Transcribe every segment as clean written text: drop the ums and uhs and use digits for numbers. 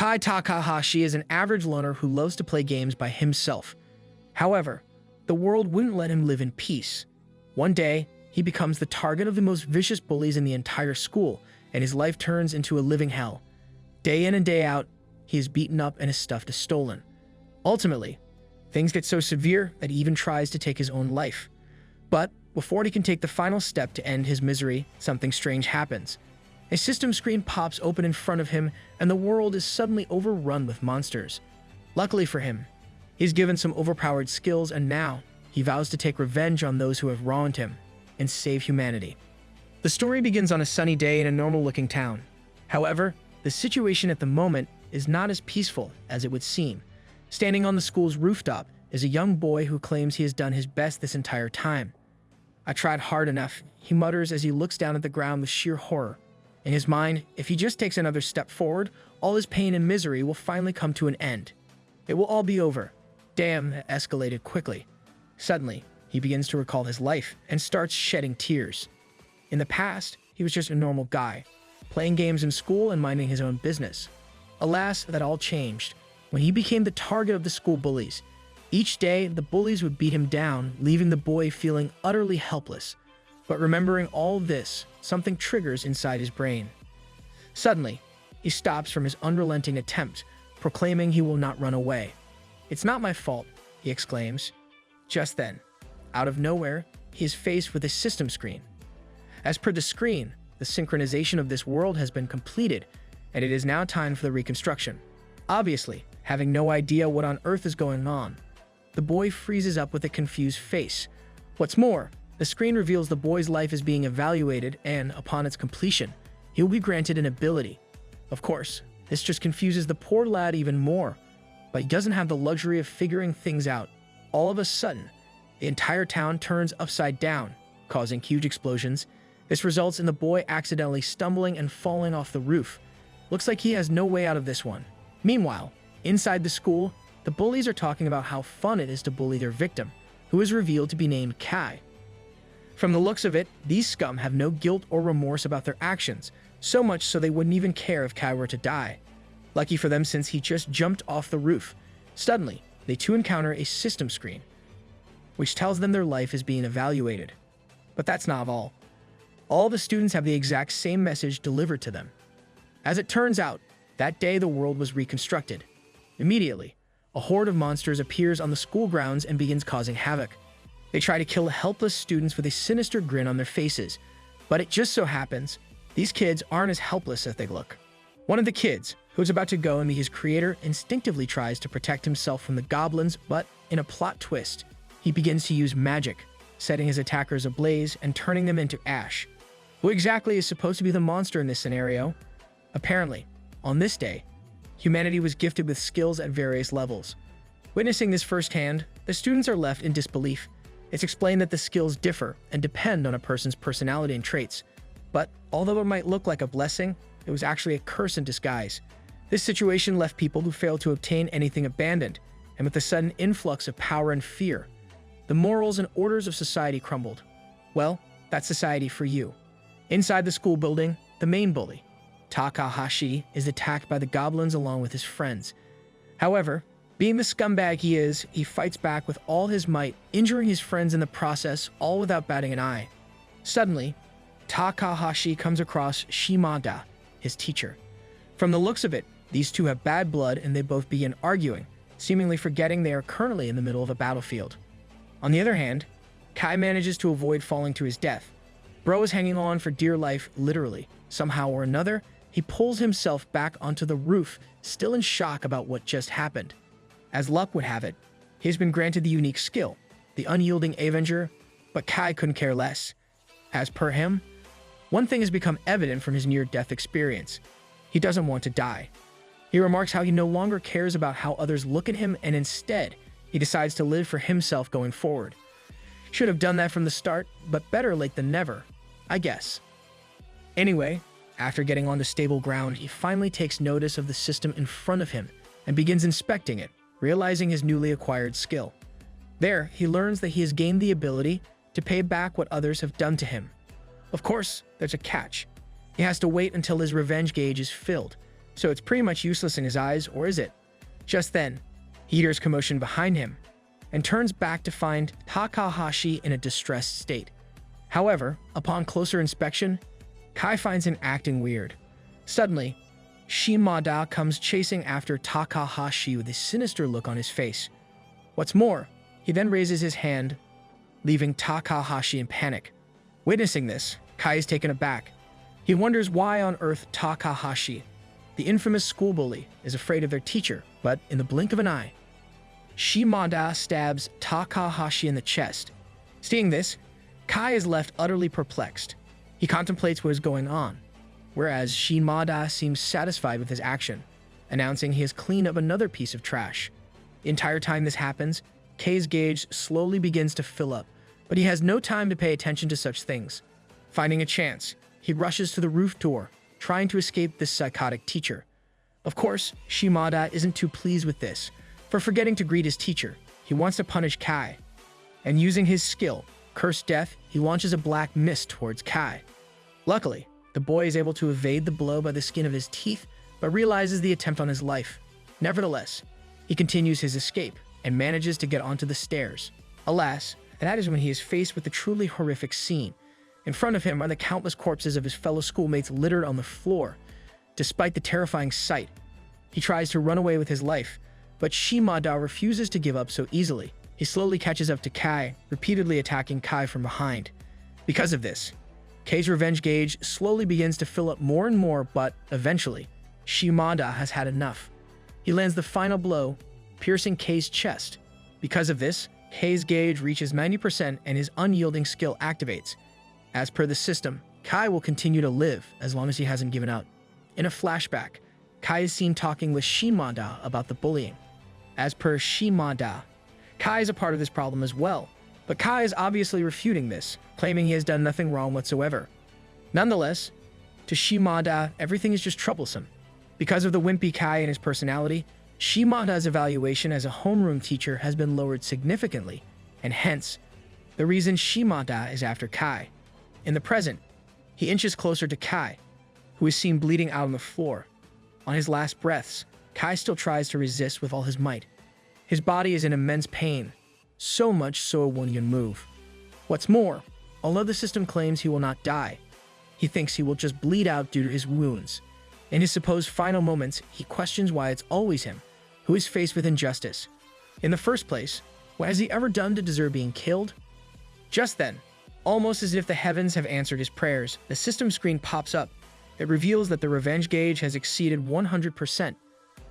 Kai Takahashi is an average loner who loves to play games by himself. However, the world wouldn't let him live in peace. One day, he becomes the target of the most vicious bullies in the entire school, and his life turns into a living hell. Day in and day out, he is beaten up and his stuff is stolen. Ultimately, things get so severe that he even tries to take his own life. But before he can take the final step to end his misery, something strange happens. A system screen pops open in front of him, and the world is suddenly overrun with monsters. Luckily for him, he's given some overpowered skills, and now he vows to take revenge on those who have wronged him and save humanity. The story begins on a sunny day in a normal-looking town. However, the situation at the moment is not as peaceful as it would seem. Standing on the school's rooftop is a young boy who claims he has done his best this entire time. "I tried hard enough," he mutters as he looks down at the ground with sheer horror. In his mind, if he just takes another step forward, all his pain and misery will finally come to an end. It will all be over. Damn, that escalated quickly. Suddenly, he begins to recall his life and starts shedding tears. In the past, he was just a normal guy, playing games in school and minding his own business. Alas, that all changed when he became the target of the school bullies. Each day, the bullies would beat him down, leaving the boy feeling utterly helpless. But remembering all this, something triggers inside his brain. Suddenly, he stops from his unrelenting attempt, proclaiming he will not run away. "It's not my fault," he exclaims. Just then, out of nowhere, he is faced with a system screen. As per the screen, the synchronization of this world has been completed, and it is now time for the reconstruction. Obviously, having no idea what on earth is going on, the boy freezes up with a confused face. What's more, the screen reveals the boy's life is being evaluated, and upon its completion, he will be granted an ability. Of course, this just confuses the poor lad even more, but he doesn't have the luxury of figuring things out. All of a sudden, the entire town turns upside down, causing huge explosions. This results in the boy accidentally stumbling and falling off the roof. Looks like he has no way out of this one. Meanwhile, inside the school, the bullies are talking about how fun it is to bully their victim, who is revealed to be named Kai. From the looks of it, these scum have no guilt or remorse about their actions, so much so they wouldn't even care if Kai were to die. Lucky for them, since he just jumped off the roof. Suddenly, they too encounter a system screen, which tells them their life is being evaluated. But that's not all. All the students have the exact same message delivered to them. As it turns out, that day the world was reconstructed. Immediately, a horde of monsters appears on the school grounds and begins causing havoc. They try to kill helpless students with a sinister grin on their faces, but it just so happens, these kids aren't as helpless as they look. One of the kids, who's about to go and meet his creator, instinctively tries to protect himself from the goblins, but in a plot twist, he begins to use magic, setting his attackers ablaze and turning them into ash. Who exactly is supposed to be the monster in this scenario? Apparently, on this day, humanity was gifted with skills at various levels. Witnessing this firsthand, the students are left in disbelief. It's explained that the skills differ and depend on a person's personality and traits. But although it might look like a blessing, it was actually a curse in disguise. This situation left people who failed to obtain anything abandoned, and with the sudden influx of power and fear, the morals and orders of society crumbled. Well, that's society for you. Inside the school building, the main bully, Takahashi, is attacked by the goblins along with his friends. However, being the scumbag he is, he fights back with all his might, injuring his friends in the process, all without batting an eye. Suddenly, Takahashi comes across Shimada, his teacher. From the looks of it, these two have bad blood and they both begin arguing, seemingly forgetting they are currently in the middle of a battlefield. On the other hand, Kai manages to avoid falling to his death. Bro is hanging on for dear life, literally. Somehow or another, he pulls himself back onto the roof, still in shock about what just happened. As luck would have it, he has been granted the unique skill, the unyielding Avenger, but Kai couldn't care less. As per him, one thing has become evident from his near-death experience. He doesn't want to die. He remarks how he no longer cares about how others look at him, and instead, he decides to live for himself going forward. Should have done that from the start, but better late than never, I guess. Anyway, after getting onto stable ground, he finally takes notice of the system in front of him and begins inspecting it, realizing his newly acquired skill. There, he learns that he has gained the ability to pay back what others have done to him. Of course, there's a catch. He has to wait until his revenge gauge is filled. so it's pretty much useless in his eyes, or is it? Just then, he hears commotion behind him and turns back to find Takahashi in a distressed state. However, upon closer inspection, Kai finds him acting weird. Suddenly, Shimada comes chasing after Takahashi with a sinister look on his face. What's more, he then raises his hand, leaving Takahashi in panic. Witnessing this, Kai is taken aback. He wonders why on earth Takahashi, the infamous school bully, is afraid of their teacher, but in the blink of an eye, Shimada stabs Takahashi in the chest. Seeing this, Kai is left utterly perplexed. He contemplates what is going on, whereas Shimada seems satisfied with his action, announcing he has cleaned up another piece of trash. The entire time this happens, Kei's gauge slowly begins to fill up, but he has no time to pay attention to such things. Finding a chance, he rushes to the roof door, trying to escape this psychotic teacher. Of course, Shimada isn't too pleased with this. For forgetting to greet his teacher, he wants to punish Kai. And using his skill, Cursed Death, he launches a black mist towards Kai. Luckily, the boy is able to evade the blow by the skin of his teeth, but realizes the attempt on his life. Nevertheless, he continues his escape and manages to get onto the stairs. Alas, that is when he is faced with the truly horrific scene. In front of him are the countless corpses of his fellow schoolmates littered on the floor. Despite the terrifying sight, he tries to run away with his life, but Shimada refuses to give up so easily. He slowly catches up to Kai, repeatedly attacking Kai from behind. Because of this, Kei's revenge gauge slowly begins to fill up more and more, but eventually, Shimada has had enough. He lands the final blow, piercing Kei's chest. Because of this, Kei's gauge reaches 90% and his unyielding skill activates. As per the system, Kai will continue to live as long as he hasn't given up. In a flashback, Kai is seen talking with Shimada about the bullying. As per Shimada, Kai is a part of this problem as well, but Kai is obviously refuting this, claiming he has done nothing wrong whatsoever. Nonetheless, to Shimada, everything is just troublesome. Because of the wimpy Kai and his personality, Shimada's evaluation as a homeroom teacher has been lowered significantly, and hence, the reason Shimada is after Kai. In the present, he inches closer to Kai, who is seen bleeding out on the floor. On his last breaths, Kai still tries to resist with all his might. His body is in immense pain, so much so it won't even move. What's more, although the system claims he will not die, he thinks he will just bleed out due to his wounds. In his supposed final moments, he questions why it's always him who is faced with injustice. In the first place, what has he ever done to deserve being killed? Just then, almost as if the heavens have answered his prayers, the system screen pops up. It reveals that the revenge gauge has exceeded 100%,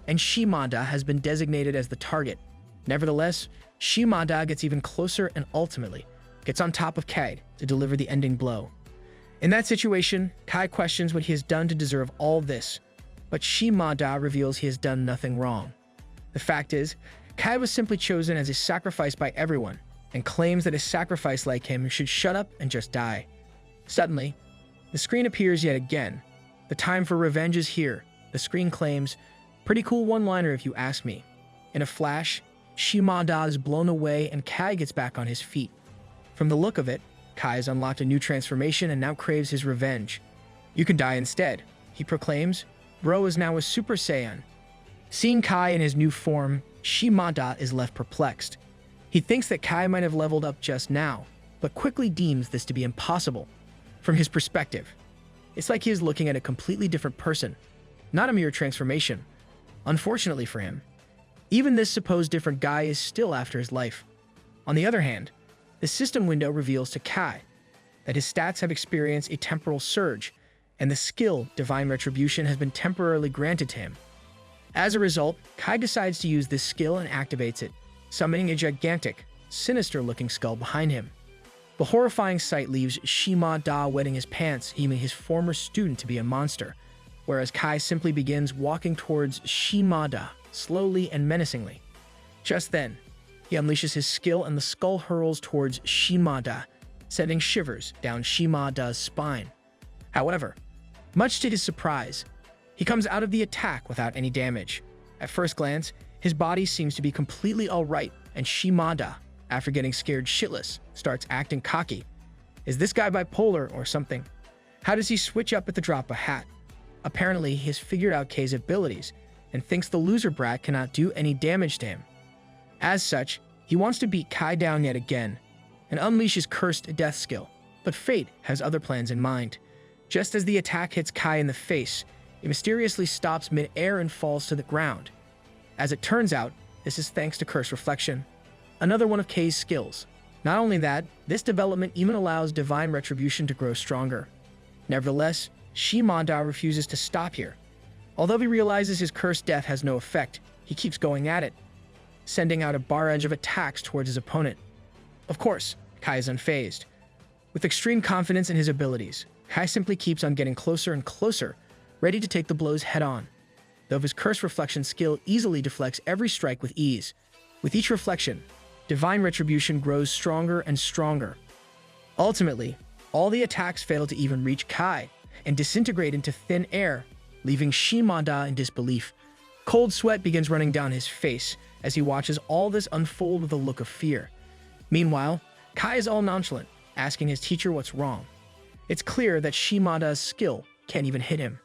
and Shimada has been designated as the target. Nevertheless, Shimada gets even closer and ultimately gets on top of Kai to deliver the ending blow. In that situation, Kai questions what he has done to deserve all this, but Shimada reveals he has done nothing wrong. The fact is, Kai was simply chosen as a sacrifice by everyone, and claims that a sacrifice like him should shut up and just die. Suddenly, the screen appears yet again. The time for revenge is here, the screen claims. Pretty cool one-liner if you ask me. In a flash, Shimada is blown away and Kai gets back on his feet. From the look of it, Kai has unlocked a new transformation and now craves his revenge. "You can die instead," he proclaims. Bro is now a Super Saiyan. Seeing Kai in his new form, Shimada is left perplexed. He thinks that Kai might have leveled up just now, but quickly deems this to be impossible. From his perspective, it's like he is looking at a completely different person, not a mere transformation. Unfortunately for him, even this supposed different guy is still after his life. On the other hand, the system window reveals to Kai that his stats have experienced a temporal surge, and the skill Divine Retribution has been temporarily granted to him. As a result, Kai decides to use this skill and activates it, summoning a gigantic, sinister-looking skull behind him. The horrifying sight leaves Shimada wetting his pants, deeming his former student to be a monster, whereas Kai simply begins walking towards Shimada, slowly and menacingly. Just then, he unleashes his skill and the skull hurls towards Shimada, sending shivers down Shimada's spine. However, much to his surprise, he comes out of the attack without any damage. At first glance, his body seems to be completely alright, and Shimada, after getting scared shitless, starts acting cocky. Is this guy bipolar or something? How does he switch up at the drop of a hat? Apparently, he has figured out Kei's abilities and thinks the loser brat cannot do any damage to him. As such, he wants to beat Kai down yet again and unleash his cursed death skill. But fate has other plans in mind. Just as the attack hits Kai in the face, it mysteriously stops mid-air and falls to the ground. As it turns out, this is thanks to Curse Reflection, another one of Kei's skills. Not only that, this development even allows Divine Retribution to grow stronger. Nevertheless, Shimada refuses to stop here. Although he realizes his cursed death has no effect, he keeps going at it, sending out a barrage of attacks towards his opponent. Of course, Kai is unfazed. With extreme confidence in his abilities, Kai simply keeps on getting closer and closer, ready to take the blows head-on. Though his Curse Reflection skill easily deflects every strike with ease. With each reflection, Divine Retribution grows stronger and stronger. Ultimately, all the attacks fail to even reach Kai and disintegrate into thin air, leaving Shimada in disbelief. Cold sweat begins running down his face as he watches all this unfold with a look of fear. Meanwhile, Kai is all nonchalant, asking his teacher what's wrong. It's clear that Shimada's skill can't even hit him.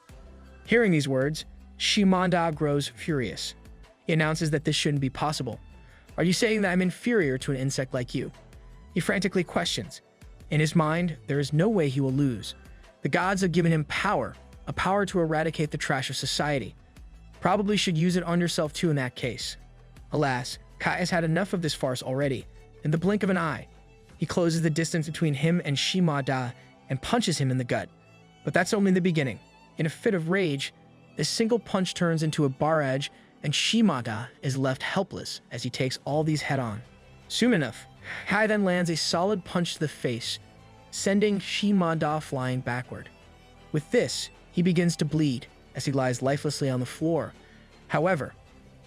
Hearing these words, Shimada grows furious. He announces that this shouldn't be possible. "Are you saying that I'm inferior to an insect like you?" He frantically questions. In his mind, there is no way he will lose. The gods have given him power, a power to eradicate the trash of society. Probably should use it on yourself too in that case. Alas, Kai has had enough of this farce already. In the blink of an eye, he closes the distance between him and Shimada and punches him in the gut. But that's only the beginning. In a fit of rage, this single punch turns into a barrage and Shimada is left helpless as he takes all these head-on. Soon enough, Kai then lands a solid punch to the face, sending Shimada flying backward. With this, he begins to bleed as he lies lifelessly on the floor. However,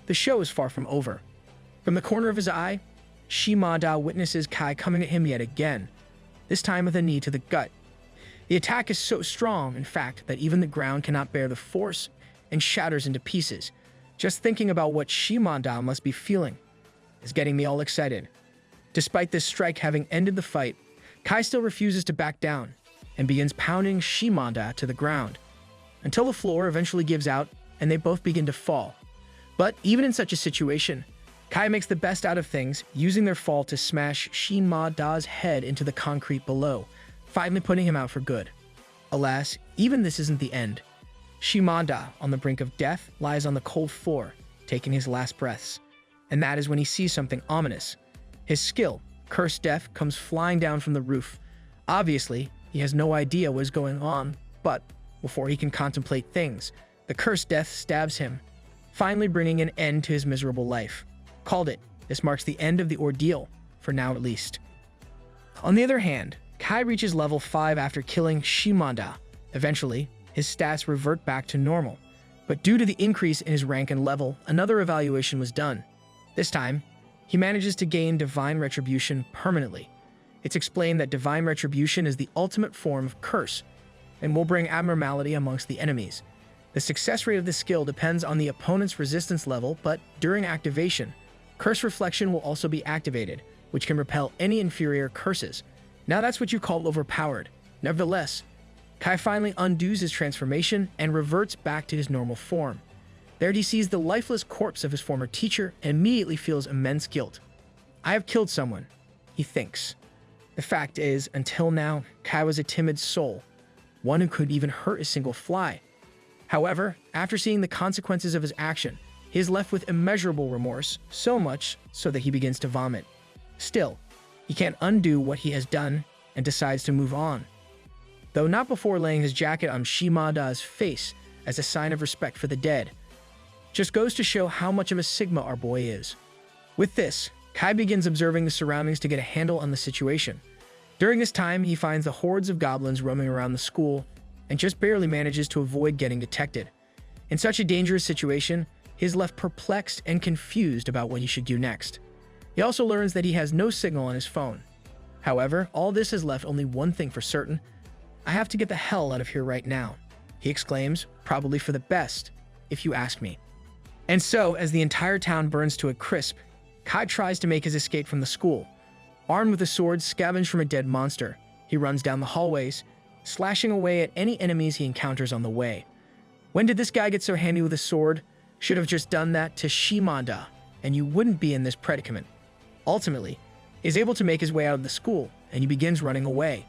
the show is far from over. From the corner of his eye, Shimada witnesses Kai coming at him yet again, this time with a knee to the gut. The attack is so strong, in fact, that even the ground cannot bear the force and shatters into pieces. Just thinking about what Shimada must be feeling is getting me all excited. Despite this strike having ended the fight, Kai still refuses to back down and begins pounding Shimada to the ground until the floor eventually gives out and they both begin to fall. But even in such a situation, Kai makes the best out of things, using their fall to smash Shimada's head into the concrete below, finally putting him out for good. Alas, even this isn't the end. Shimada, on the brink of death, lies on the cold floor, taking his last breaths. And that is when he sees something ominous. His skill, Cursed Death, comes flying down from the roof. Obviously, he has no idea what is going on, but before he can contemplate things, the Cursed Death stabs him, finally bringing an end to his miserable life. Called it. This marks the end of the ordeal, for now at least. On the other hand, Kai reaches level 5 after killing Shimada. Eventually, his stats revert back to normal. But due to the increase in his rank and level, another evaluation was done. This time, he manages to gain Divine Retribution permanently. It's explained that Divine Retribution is the ultimate form of curse, and will bring abnormality amongst the enemies. The success rate of this skill depends on the opponent's resistance level, but during activation, Curse Reflection will also be activated, which can repel any inferior curses. Now that's what you call overpowered. Nevertheless, Kai finally undoes his transformation and reverts back to his normal form. There he sees the lifeless corpse of his former teacher and immediately feels immense guilt. I have killed someone, he thinks. The fact is, until now, Kai was a timid soul, one who could even hurt a single fly. However, after seeing the consequences of his action, he is left with immeasurable remorse, so much so that he begins to vomit. Still, he can't undo what he has done and decides to move on. Though not before laying his jacket on Shimada's face as a sign of respect for the dead. Just goes to show how much of a Sigma our boy is. With this, Kai begins observing the surroundings to get a handle on the situation. During this time, he finds the hordes of goblins roaming around the school and just barely manages to avoid getting detected. In such a dangerous situation, he is left perplexed and confused about what he should do next. He also learns that he has no signal on his phone. However, all this has left only one thing for certain. I have to get the hell out of here right now, he exclaims, probably for the best, if you ask me. And so, as the entire town burns to a crisp, Kai tries to make his escape from the school. Armed with a sword scavenged from a dead monster, he runs down the hallways, slashing away at any enemies he encounters on the way. When did this guy get so handy with a sword? Should have just done that to Shimanda, and you wouldn't be in this predicament. Ultimately, he's able to make his way out of the school, and he begins running away.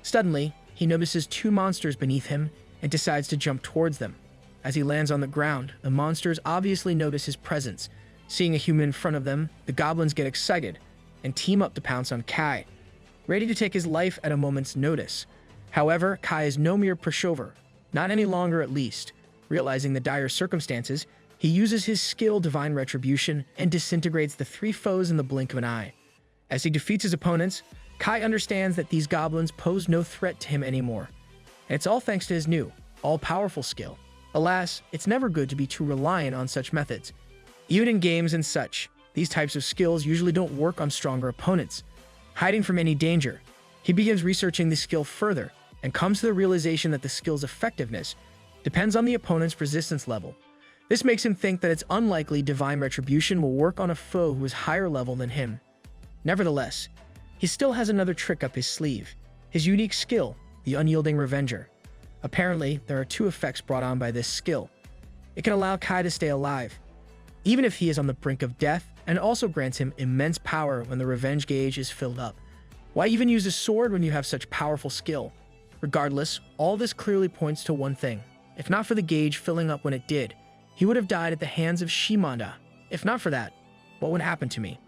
Suddenly, he notices two monsters beneath him and decides to jump towards them. As he lands on the ground, the monsters obviously notice his presence. Seeing a human in front of them, the goblins get excited and team up to pounce on Kai, ready to take his life at a moment's notice. However, Kai is no mere pushover, not any longer at least. Realizing the dire circumstances, he uses his skill Divine Retribution and disintegrates the three foes in the blink of an eye. As he defeats his opponents, Kai understands that these goblins pose no threat to him anymore. And it's all thanks to his new, all-powerful skill. Alas, it's never good to be too reliant on such methods. Even in games and such, these types of skills usually don't work on stronger opponents. Hiding from any danger, he begins researching the skill further and comes to the realization that the skill's effectiveness depends on the opponent's resistance level. This makes him think that it's unlikely Divine Retribution will work on a foe who is higher level than him. Nevertheless, he still has another trick up his sleeve, his unique skill, the Unyielding Revenger. Apparently, there are two effects brought on by this skill. It can allow Kai to stay alive, even if he is on the brink of death, and also grants him immense power when the revenge gauge is filled up. Why even use a sword when you have such powerful skill? Regardless, all this clearly points to one thing. If not for the gauge filling up when it did, he would have died at the hands of Shimanda. If not for that, what would happen to me?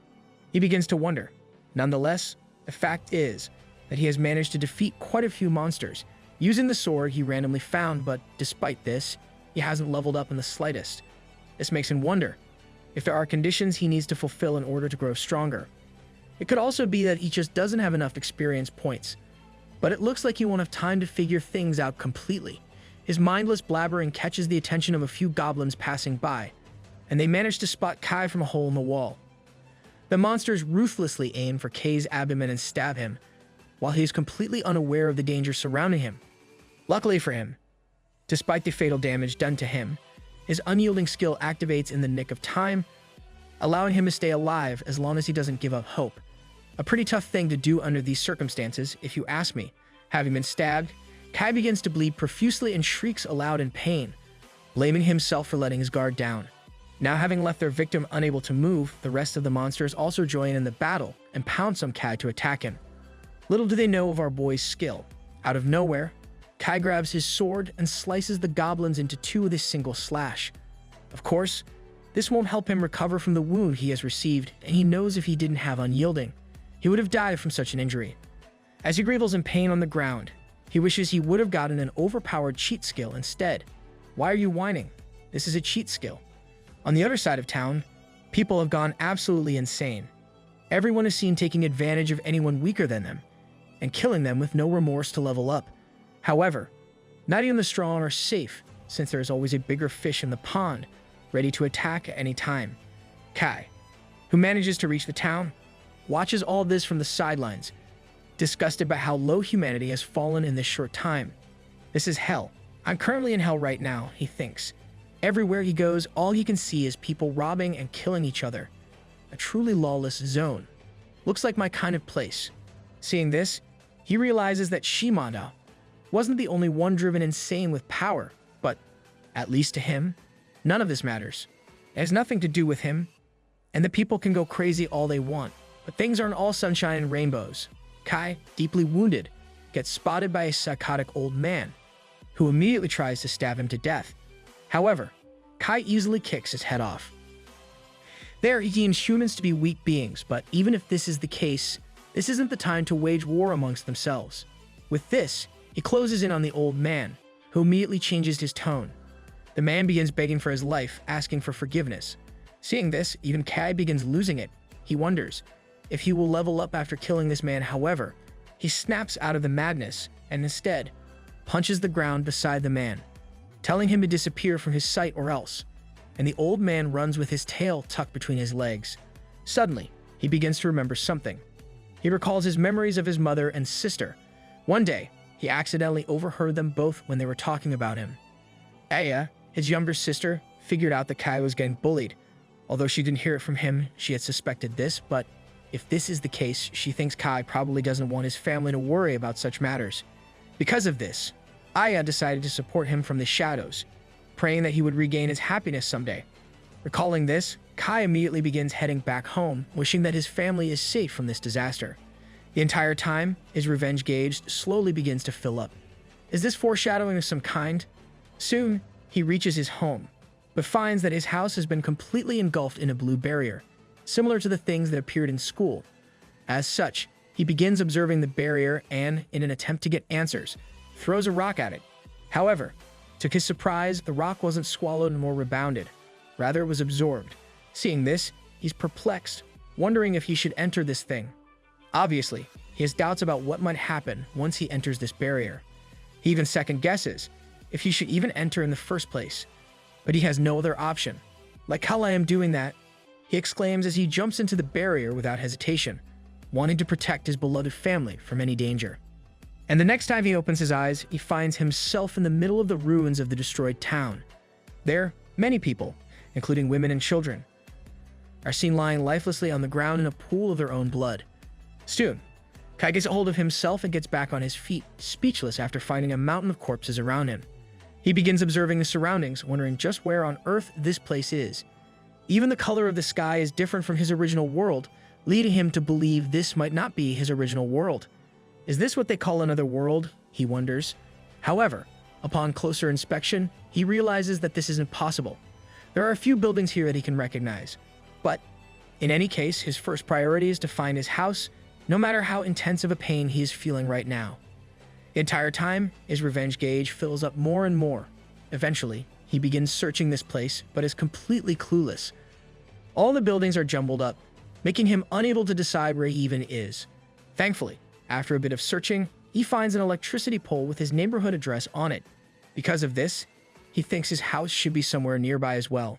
He begins to wonder. Nonetheless, the fact is that he has managed to defeat quite a few monsters using the sword he randomly found, but despite this, he hasn't leveled up in the slightest. This makes him wonder if there are conditions he needs to fulfill in order to grow stronger. It could also be that he just doesn't have enough experience points, but it looks like he won't have time to figure things out completely. His mindless blabbering catches the attention of a few goblins passing by, and they manage to spot Kai from a hole in the wall. The monsters ruthlessly aim for Kai's abdomen and stab him, while he is completely unaware of the danger surrounding him. Luckily for him, despite the fatal damage done to him, his unyielding skill activates in the nick of time, allowing him to stay alive as long as he doesn't give up hope. A pretty tough thing to do under these circumstances, if you ask me. Having been stabbed, Kai begins to bleed profusely and shrieks aloud in pain, blaming himself for letting his guard down. Now having left their victim unable to move, the rest of the monsters also join in the battle and pounce on Kai to attack him. Little do they know of our boy's skill. Out of nowhere, Kai grabs his sword and slices the goblins into two with a single slash. Of course, this won't help him recover from the wound he has received, and he knows if he didn't have Unyielding, he would have died from such an injury. As he grovels in pain on the ground, he wishes he would have gotten an overpowered cheat skill instead. Why are you whining? This is a cheat skill. On the other side of town, people have gone absolutely insane. Everyone is seen taking advantage of anyone weaker than them, and killing them with no remorse to level up. However, not even the strong are safe, since there is always a bigger fish in the pond, ready to attack at any time. Kai, who manages to reach the town, watches all this from the sidelines, disgusted by how low humanity has fallen in this short time. This is hell. I'm currently in hell right now, he thinks. Everywhere he goes, all he can see is people robbing and killing each other. A truly lawless zone. Looks like my kind of place. Seeing this, he realizes that Shimada wasn't the only one driven insane with power, but, at least to him, none of this matters. It has nothing to do with him, and the people can go crazy all they want, but things aren't all sunshine and rainbows. Kai, deeply wounded, gets spotted by a psychotic old man, who immediately tries to stab him to death. However, Kai easily kicks his head off. There, he deems humans to be weak beings, but even if this is the case, this isn't the time to wage war amongst themselves. With this, he closes in on the old man, who immediately changes his tone. The man begins begging for his life, asking for forgiveness. Seeing this, even Kai begins losing it. He wonders if he will level up after killing this man. However, he snaps out of the madness and instead punches the ground beside the man, telling him to disappear from his sight or else, and the old man runs with his tail tucked between his legs. Suddenly, he begins to remember something. He recalls his memories of his mother and sister. One day, he accidentally overheard them both when they were talking about him. Aya, his younger sister, figured out that Kai was getting bullied. Although she didn't hear it from him, she had suspected this, but if this is the case, she thinks Kai probably doesn't want his family to worry about such matters. Because of this, Aya decided to support him from the shadows. praying that he would regain his happiness someday. Recalling this, Kai immediately begins heading back home, wishing that his family is safe from this disaster. The entire time, his revenge gauge slowly begins to fill up. Is this foreshadowing of some kind? Soon, he reaches his home, but finds that his house has been completely engulfed in a blue barrier, similar to the things that appeared in school. As such, he begins observing the barrier and, in an attempt to get answers, throws a rock at it. However, to his surprise, the rock wasn't swallowed nor rebounded. Rather, it was absorbed. Seeing this, he's perplexed, wondering if he should enter this thing. Obviously, he has doubts about what might happen once he enters this barrier. He even second-guesses if he should even enter in the first place. But he has no other option. "Like hell I am doing that," he exclaims as he jumps into the barrier without hesitation, wanting to protect his beloved family from any danger. And the next time he opens his eyes, he finds himself in the middle of the ruins of the destroyed town. There, many people, including women and children, are seen lying lifelessly on the ground in a pool of their own blood. Soon, Kai gets a hold of himself and gets back on his feet, speechless after finding a mountain of corpses around him. He begins observing the surroundings, wondering just where on earth this place is. Even the color of the sky is different from his original world, leading him to believe this might not be his original world. Is this what they call another world? He wonders. However, upon closer inspection, he realizes that this isn't possible. There are a few buildings here that he can recognize. But, in any case, his first priority is to find his house, no matter how intense of a pain he is feeling right now. The entire time, his revenge gauge fills up more and more. Eventually, he begins searching this place, but is completely clueless. All the buildings are jumbled up, making him unable to decide where he even is. Thankfully, after a bit of searching, he finds an electricity pole with his neighborhood address on it. Because of this, he thinks his house should be somewhere nearby as well.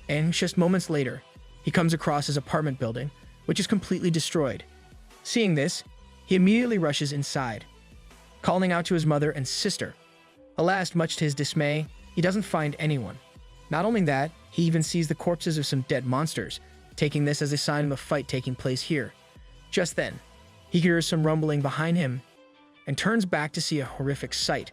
And just moments later, he comes across his apartment building, which is completely destroyed. Seeing this, he immediately rushes inside, calling out to his mother and sister. Alas, much to his dismay, he doesn't find anyone. Not only that, he even sees the corpses of some dead monsters, taking this as a sign of a fight taking place here. Just then, he hears some rumbling behind him and turns back to see a horrific sight.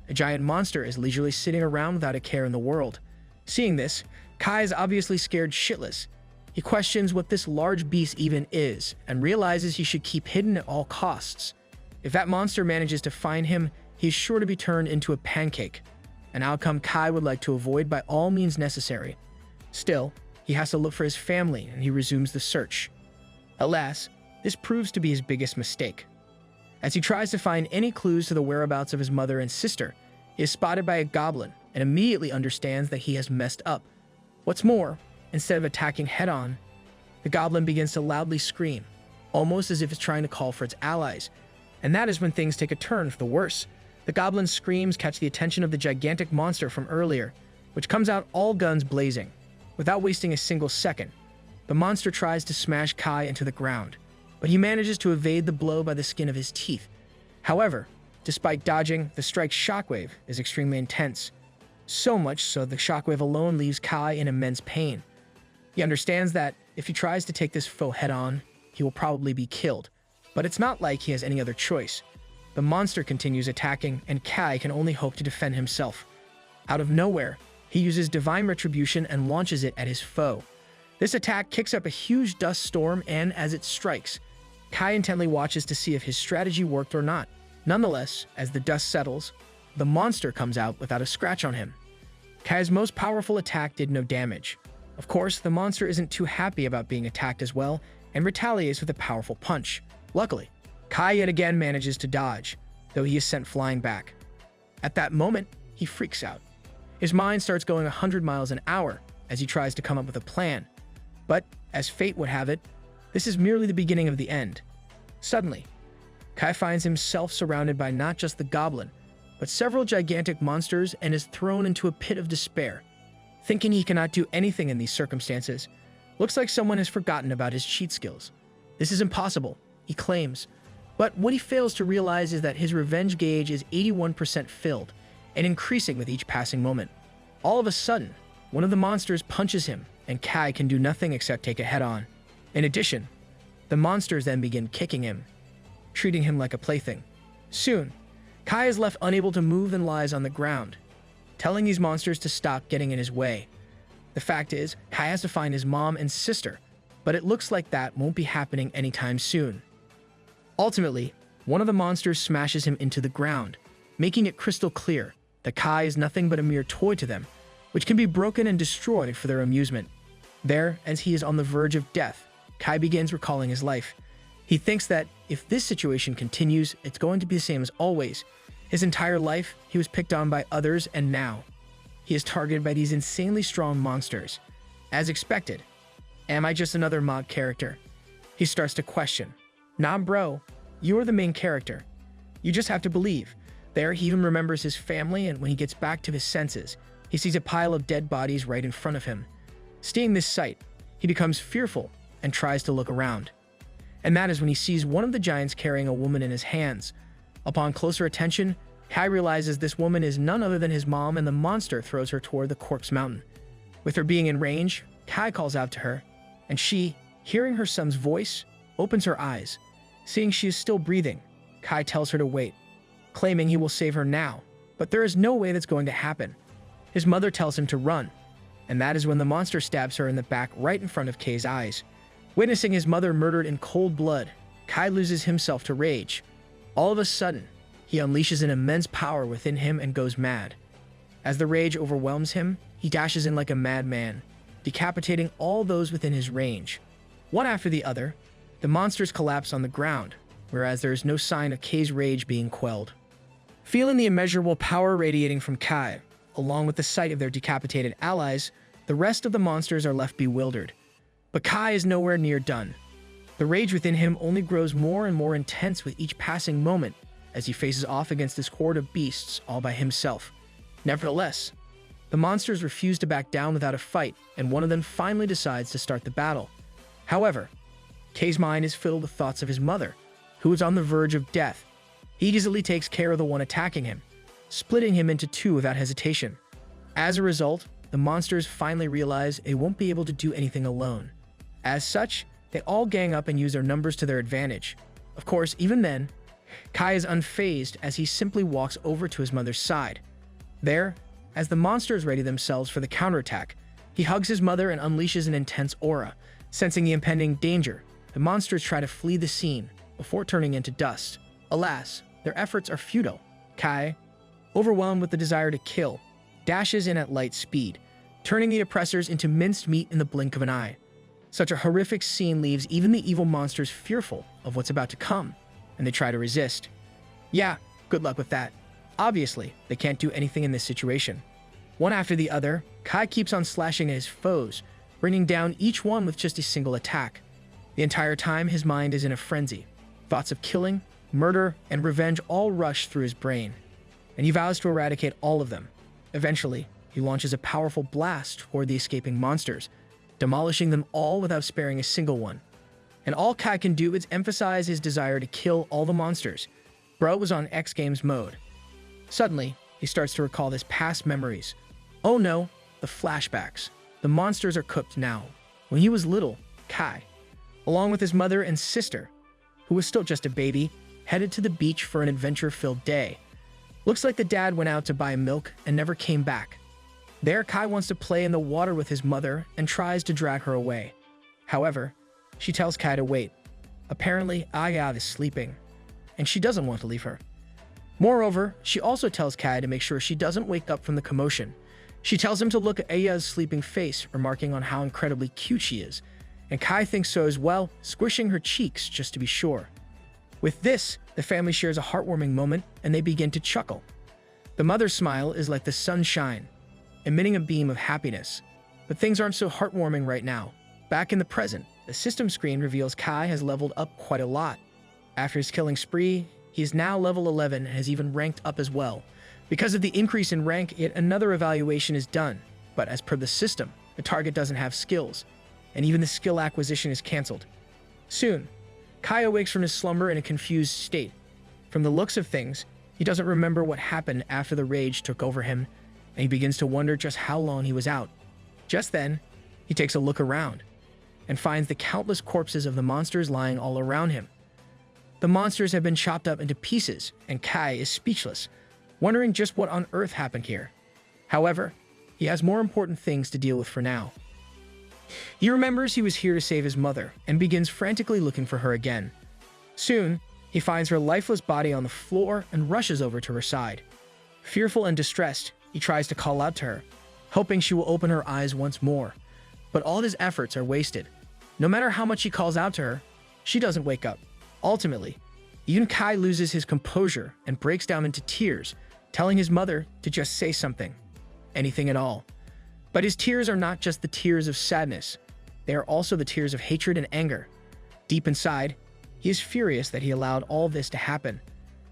A giant monster is leisurely sitting around without a care in the world. Seeing this, Kai is obviously scared shitless. He questions what this large beast even is and realizes he should keep hidden at all costs. If that monster manages to find him, he's sure to be turned into a pancake, an outcome Kai would like to avoid by all means necessary. Still, he has to look for his family and he resumes the search. Alas, this proves to be his biggest mistake. As he tries to find any clues to the whereabouts of his mother and sister, he is spotted by a goblin and immediately understands that he has messed up. What's more, instead of attacking head-on, the goblin begins to loudly scream, almost as if it's trying to call for its allies. And that is when things take a turn for the worse. The goblin's screams catch the attention of the gigantic monster from earlier, which comes out all guns blazing. Without wasting a single second, the monster tries to smash Kai into the ground, but he manages to evade the blow by the skin of his teeth. However, despite dodging, the strike's shockwave is extremely intense. So much so the shockwave alone leaves Kai in immense pain. He understands that if he tries to take this foe head-on, he will probably be killed. But it's not like he has any other choice. The monster continues attacking, and Kai can only hope to defend himself. Out of nowhere, he uses Divine Retribution and launches it at his foe. This attack kicks up a huge dust storm, and as it strikes, Kai intently watches to see if his strategy worked or not. Nonetheless, as the dust settles, the monster comes out without a scratch on him. Kai's most powerful attack did no damage. Of course, the monster isn't too happy about being attacked as well, and retaliates with a powerful punch. Luckily, Kai yet again manages to dodge, though he is sent flying back. At that moment, he freaks out. His mind starts going 100 miles an hour as he tries to come up with a plan. But, as fate would have it, this is merely the beginning of the end. Suddenly, Kai finds himself surrounded by not just the goblin, but several gigantic monsters and is thrown into a pit of despair. Thinking he cannot do anything in these circumstances, looks like someone has forgotten about his cheat skills. This is impossible, he claims. But what he fails to realize is that his revenge gauge is 81% filled, and increasing with each passing moment. All of a sudden, one of the monsters punches him, and Kai can do nothing except take it head-on. In addition, the monsters then begin kicking him, treating him like a plaything. Soon, Kai is left unable to move and lies on the ground. telling these monsters to stop getting in his way. The fact is, Kai has to find his mom and sister, but it looks like that won't be happening anytime soon. Ultimately, one of the monsters smashes him into the ground, making it crystal clear that Kai is nothing but a mere toy to them, which can be broken and destroyed for their amusement. There, as he is on the verge of death, Kai begins recalling his life. He thinks that if this situation continues, it's going to be the same as always. His entire life, he was picked on by others, and now he is targeted by these insanely strong monsters. As expected, am I just another mod character? He starts to question. Nah, bro, you are the main character. You just have to believe. There, he even remembers his family, and when he gets back to his senses, he sees a pile of dead bodies right in front of him. Seeing this sight, he becomes fearful and tries to look around. And that is when he sees one of the giants carrying a woman in his hands. Upon closer attention, Kai realizes this woman is none other than his mom, and the monster throws her toward the corpse mountain. With her being in range, Kai calls out to her, and she, hearing her son's voice, opens her eyes. Seeing she is still breathing, Kai tells her to wait, claiming he will save her now, but there is no way that's going to happen. His mother tells him to run, and that is when the monster stabs her in the back right in front of Kai's eyes. Witnessing his mother murdered in cold blood, Kai loses himself to rage. All of a sudden, he unleashes an immense power within him and goes mad. As the rage overwhelms him, he dashes in like a madman, decapitating all those within his range. One after the other, the monsters collapse on the ground, whereas there is no sign of Kai's rage being quelled. Feeling the immeasurable power radiating from Kai, along with the sight of their decapitated allies, the rest of the monsters are left bewildered. But Kai is nowhere near done. The rage within him only grows more and more intense with each passing moment as he faces off against this horde of beasts all by himself. Nevertheless, the monsters refuse to back down without a fight, and one of them finally decides to start the battle. However, Kai's mind is filled with thoughts of his mother, who is on the verge of death. He easily takes care of the one attacking him, splitting him into two without hesitation. As a result, the monsters finally realize they won't be able to do anything alone. As such, they all gang up and use their numbers to their advantage. Of course, even then, Kai is unfazed as he simply walks over to his mother's side. There, as the monsters ready themselves for the counterattack, he hugs his mother and unleashes an intense aura. Sensing the impending danger, the monsters try to flee the scene before turning into dust. Alas, their efforts are futile. Kai, overwhelmed with the desire to kill, dashes in at light speed, turning the oppressors into minced meat in the blink of an eye. Such a horrific scene leaves even the evil monsters fearful of what's about to come, and they try to resist. Yeah, good luck with that. Obviously, they can't do anything in this situation. One after the other, Kai keeps on slashing at his foes, bringing down each one with just a single attack. The entire time, his mind is in a frenzy. Thoughts of killing, murder, and revenge all rush through his brain, and he vows to eradicate all of them. Eventually, he launches a powerful blast toward the escaping monsters, demolishing them all without sparing a single one. And all Kai can do is emphasize his desire to kill all the monsters. Bro was on X Games mode. Suddenly, he starts to recall his past memories. Oh no, the flashbacks. The monsters are cooked now. When he was little, Kai, along with his mother and sister, who was still just a baby, headed to the beach for an adventure-filled day. Looks like the dad went out to buy milk and never came back. There, Kai wants to play in the water with his mother and tries to drag her away. However, she tells Kai to wait. Apparently, Aya is sleeping, and she doesn't want to leave her. Moreover, she also tells Kai to make sure she doesn't wake up from the commotion. She tells him to look at Aya's sleeping face, remarking on how incredibly cute she is, and Kai thinks so as well, squishing her cheeks just to be sure. With this, the family shares a heartwarming moment, and they begin to chuckle. The mother's smile is like the sunshine, emitting a beam of happiness. But things aren't so heartwarming right now. Back in the present, the system screen reveals Kai has leveled up quite a lot. After his killing spree, he is now level 11 and has even ranked up as well. Because of the increase in rank, yet another evaluation is done. But as per the system, the target doesn't have skills, and even the skill acquisition is cancelled. Soon, Kai awakes from his slumber in a confused state. From the looks of things, he doesn't remember what happened after the rage took over him, and he begins to wonder just how long he was out. Just then, he takes a look around and finds the countless corpses of the monsters lying all around him. The monsters have been chopped up into pieces, and Kai is speechless, wondering just what on earth happened here. However, he has more important things to deal with for now. He remembers he was here to save his mother and begins frantically looking for her again. Soon, he finds her lifeless body on the floor and rushes over to her side. Fearful and distressed, he tries to call out to her, hoping she will open her eyes once more. But all his efforts are wasted. No matter how much he calls out to her, she doesn't wake up. Ultimately, even Kai loses his composure and breaks down into tears, telling his mother to just say something. Anything at all. But his tears are not just the tears of sadness. They are also the tears of hatred and anger. Deep inside, he is furious that he allowed all this to happen.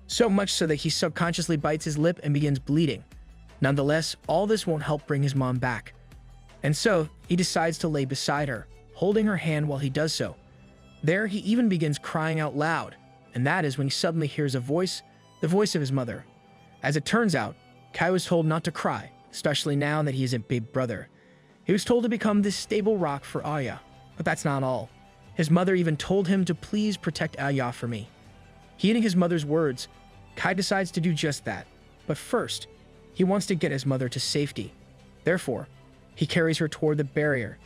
So much so that he subconsciously bites his lip and begins bleeding. Nonetheless, all this won't help bring his mom back. And so, he decides to lay beside her, holding her hand while he does so. There, he even begins crying out loud, and that is when he suddenly hears a voice, the voice of his mother. As it turns out, Kai was told not to cry, especially now that he is a big brother. He was told to become this stable rock for Aya, but that's not all. His mother even told him to please protect Aya for me. Heeding his mother's words, Kai decides to do just that. But first, he wants to get his mother to safety. Therefore, he carries her toward the barrier,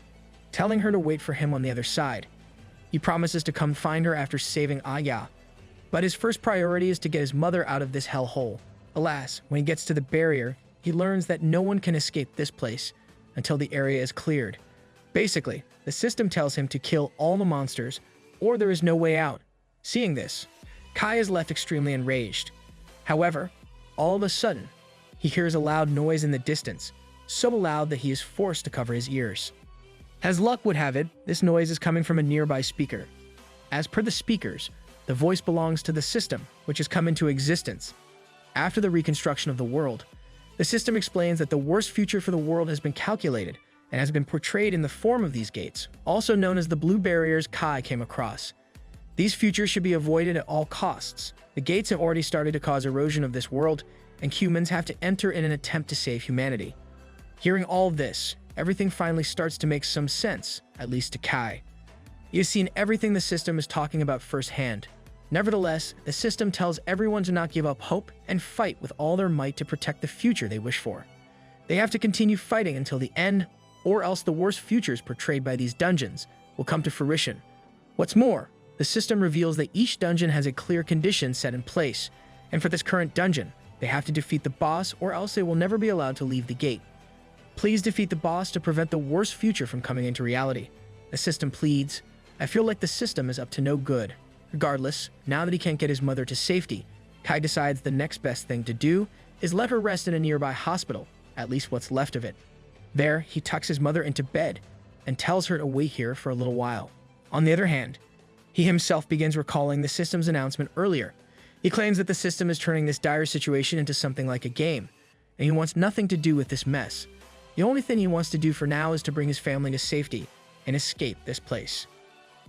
telling her to wait for him on the other side. He promises to come find her after saving Aya, but his first priority is to get his mother out of this hellhole. Alas, when he gets to the barrier, he learns that no one can escape this place until the area is cleared. Basically, the system tells him to kill all the monsters, or there is no way out. Seeing this, Kai is left extremely enraged. However, all of a sudden, he hears a loud noise in the distance, so loud that he is forced to cover his ears. As luck would have it, this noise is coming from a nearby speaker. As per the speakers, the voice belongs to the system, which has come into existence. After the reconstruction of the world, the system explains that the worst future for the world has been calculated and has been portrayed in the form of these gates, also known as the blue barriers Kai came across. These futures should be avoided at all costs. The gates have already started to cause erosion of this world, and humans have to enter in an attempt to save humanity. Hearing all of this, everything finally starts to make some sense, at least to Kai. He has seen everything the system is talking about firsthand. Nevertheless, the system tells everyone to not give up hope and fight with all their might to protect the future they wish for. They have to continue fighting until the end, or else the worst futures portrayed by these dungeons will come to fruition. What's more, the system reveals that each dungeon has a clear condition set in place, and for this current dungeon, they have to defeat the boss or else they will never be allowed to leave the gate. Please defeat the boss to prevent the worst future from coming into reality. The system pleads. I feel like the system is up to no good. Regardless, now that he can't get his mother to safety, Kai decides the next best thing to do is let her rest in a nearby hospital, at least what's left of it. There, he tucks his mother into bed and tells her to wait here for a little while. On the other hand, he himself begins recalling the system's announcement earlier. He claims that the system is turning this dire situation into something like a game, and he wants nothing to do with this mess. The only thing he wants to do for now is to bring his family to safety and escape this place.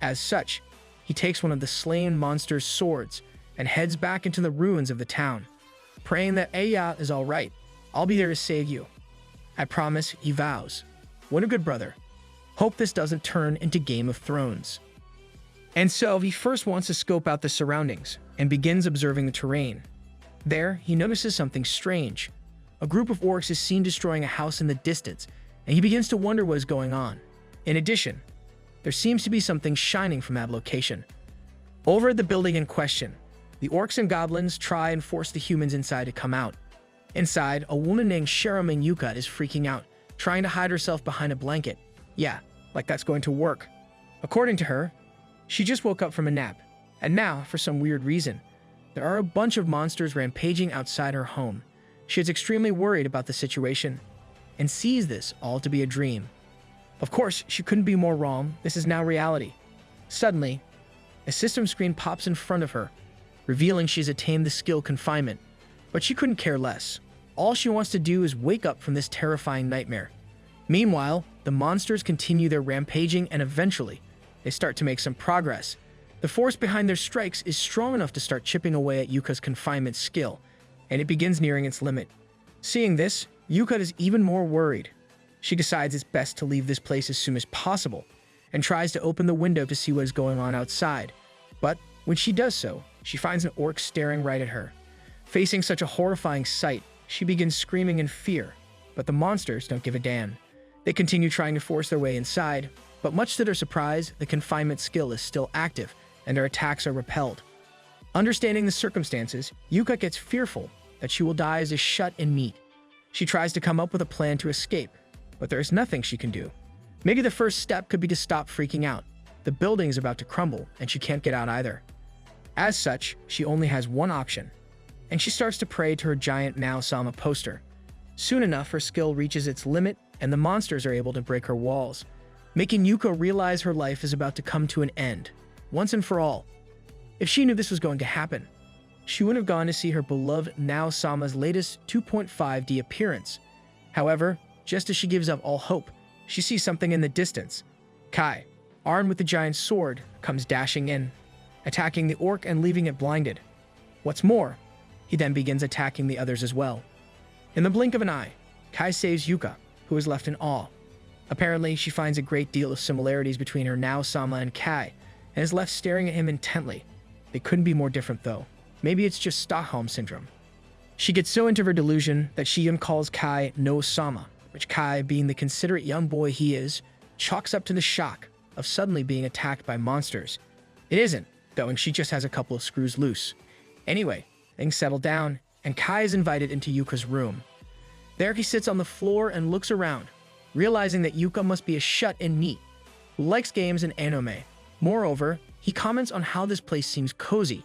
As such, he takes one of the slain monster's swords and heads back into the ruins of the town, praying that Aya is all right. I'll be there to save you. I promise, he vows. What a good brother. Hope this doesn't turn into Game of Thrones. And so he first wants to scope out the surroundings and begins observing the terrain. There, he notices something strange. A group of orcs is seen destroying a house in the distance, and he begins to wonder what is going on. In addition, there seems to be something shining from that location. Over at the building in question, the orcs and goblins try and force the humans inside to come out. Inside, a woman named Sharaming Yuka is freaking out, trying to hide herself behind a blanket. Yeah, like that's going to work. According to her, she just woke up from a nap, and now, for some weird reason, there are a bunch of monsters rampaging outside her home. She is extremely worried about the situation and sees this all to be a dream. Of course, she couldn't be more wrong. This is now reality. Suddenly, a system screen pops in front of her, revealing she's attained the skill confinement. But she couldn't care less. All she wants to do is wake up from this terrifying nightmare. Meanwhile, the monsters continue their rampaging and eventually, they start to make some progress. The force behind their strikes is strong enough to start chipping away at Yuka's confinement skill, and it begins nearing its limit. Seeing this, Yuka is even more worried. She decides it's best to leave this place as soon as possible, and tries to open the window to see what is going on outside. But when she does so, she finds an orc staring right at her. Facing such a horrifying sight, she begins screaming in fear, but the monsters don't give a damn. They continue trying to force their way inside, but much to their surprise, the confinement skill is still active, and their attacks are repelled. Understanding the circumstances, Yuka gets fearful that she will die as a shut-in meat. She tries to come up with a plan to escape, but there is nothing she can do. Maybe the first step could be to stop freaking out. The building is about to crumble, and she can't get out either. As such, she only has one option, and she starts to pray to her giant Mao-sama poster. Soon enough, her skill reaches its limit, and the monsters are able to break her walls, making Yuka realize her life is about to come to an end, once and for all. If she knew this was going to happen, she wouldn't have gone to see her beloved Mao-sama's latest 2.5D appearance. However, just as she gives up all hope, she sees something in the distance. Kai, armed with the giant sword, comes dashing in, attacking the orc and leaving it blinded. What's more, he then begins attacking the others as well. In the blink of an eye, Kai saves Yuka, who is left in awe. Apparently, she finds a great deal of similarities between her Mao-sama and Kai, and is left staring at him intently. They couldn't be more different though. Maybe it's just Stockholm Syndrome. She gets so into her delusion that she even calls Kai no-sama, which Kai, being the considerate young boy he is, chalks up to the shock of suddenly being attacked by monsters. It isn't, though, and she just has a couple of screws loose. Anyway, things settle down, and Kai is invited into Yuka's room. There he sits on the floor and looks around, realizing that Yuka must be a shut-in meat who likes games and anime. Moreover, he comments on how this place seems cozy.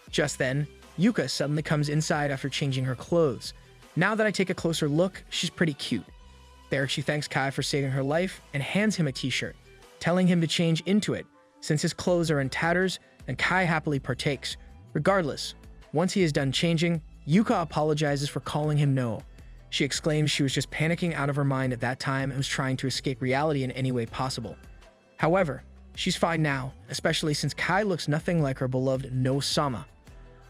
Just then, Yuka suddenly comes inside after changing her clothes. Now that I take a closer look, she's pretty cute. There, she thanks Kai for saving her life and hands him a t-shirt, telling him to change into it, since his clothes are in tatters, and Kai happily partakes. Regardless, once he is done changing, Yuka apologizes for calling him no. She exclaims she was just panicking out of her mind at that time and was trying to escape reality in any way possible. However, she's fine now, especially since Kai looks nothing like her beloved no-sama.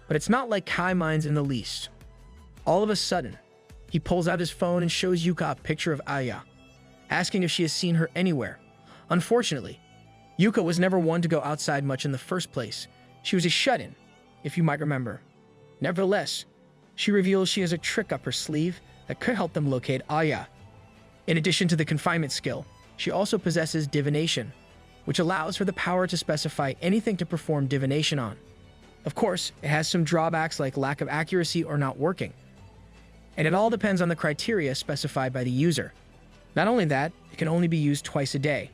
But it's not like Kai minds in the least. All of a sudden, he pulls out his phone and shows Yuka a picture of Aya, asking if she has seen her anywhere. Unfortunately, Yuka was never one to go outside much in the first place. She was a shut-in, if you might remember. Nevertheless, she reveals she has a trick up her sleeve that could help them locate Aya. In addition to the confinement skill, she also possesses divination, which allows for the power to specify anything to perform divination on. Of course, it has some drawbacks like lack of accuracy or not working, and it all depends on the criteria specified by the user. Not only that, it can only be used twice a day.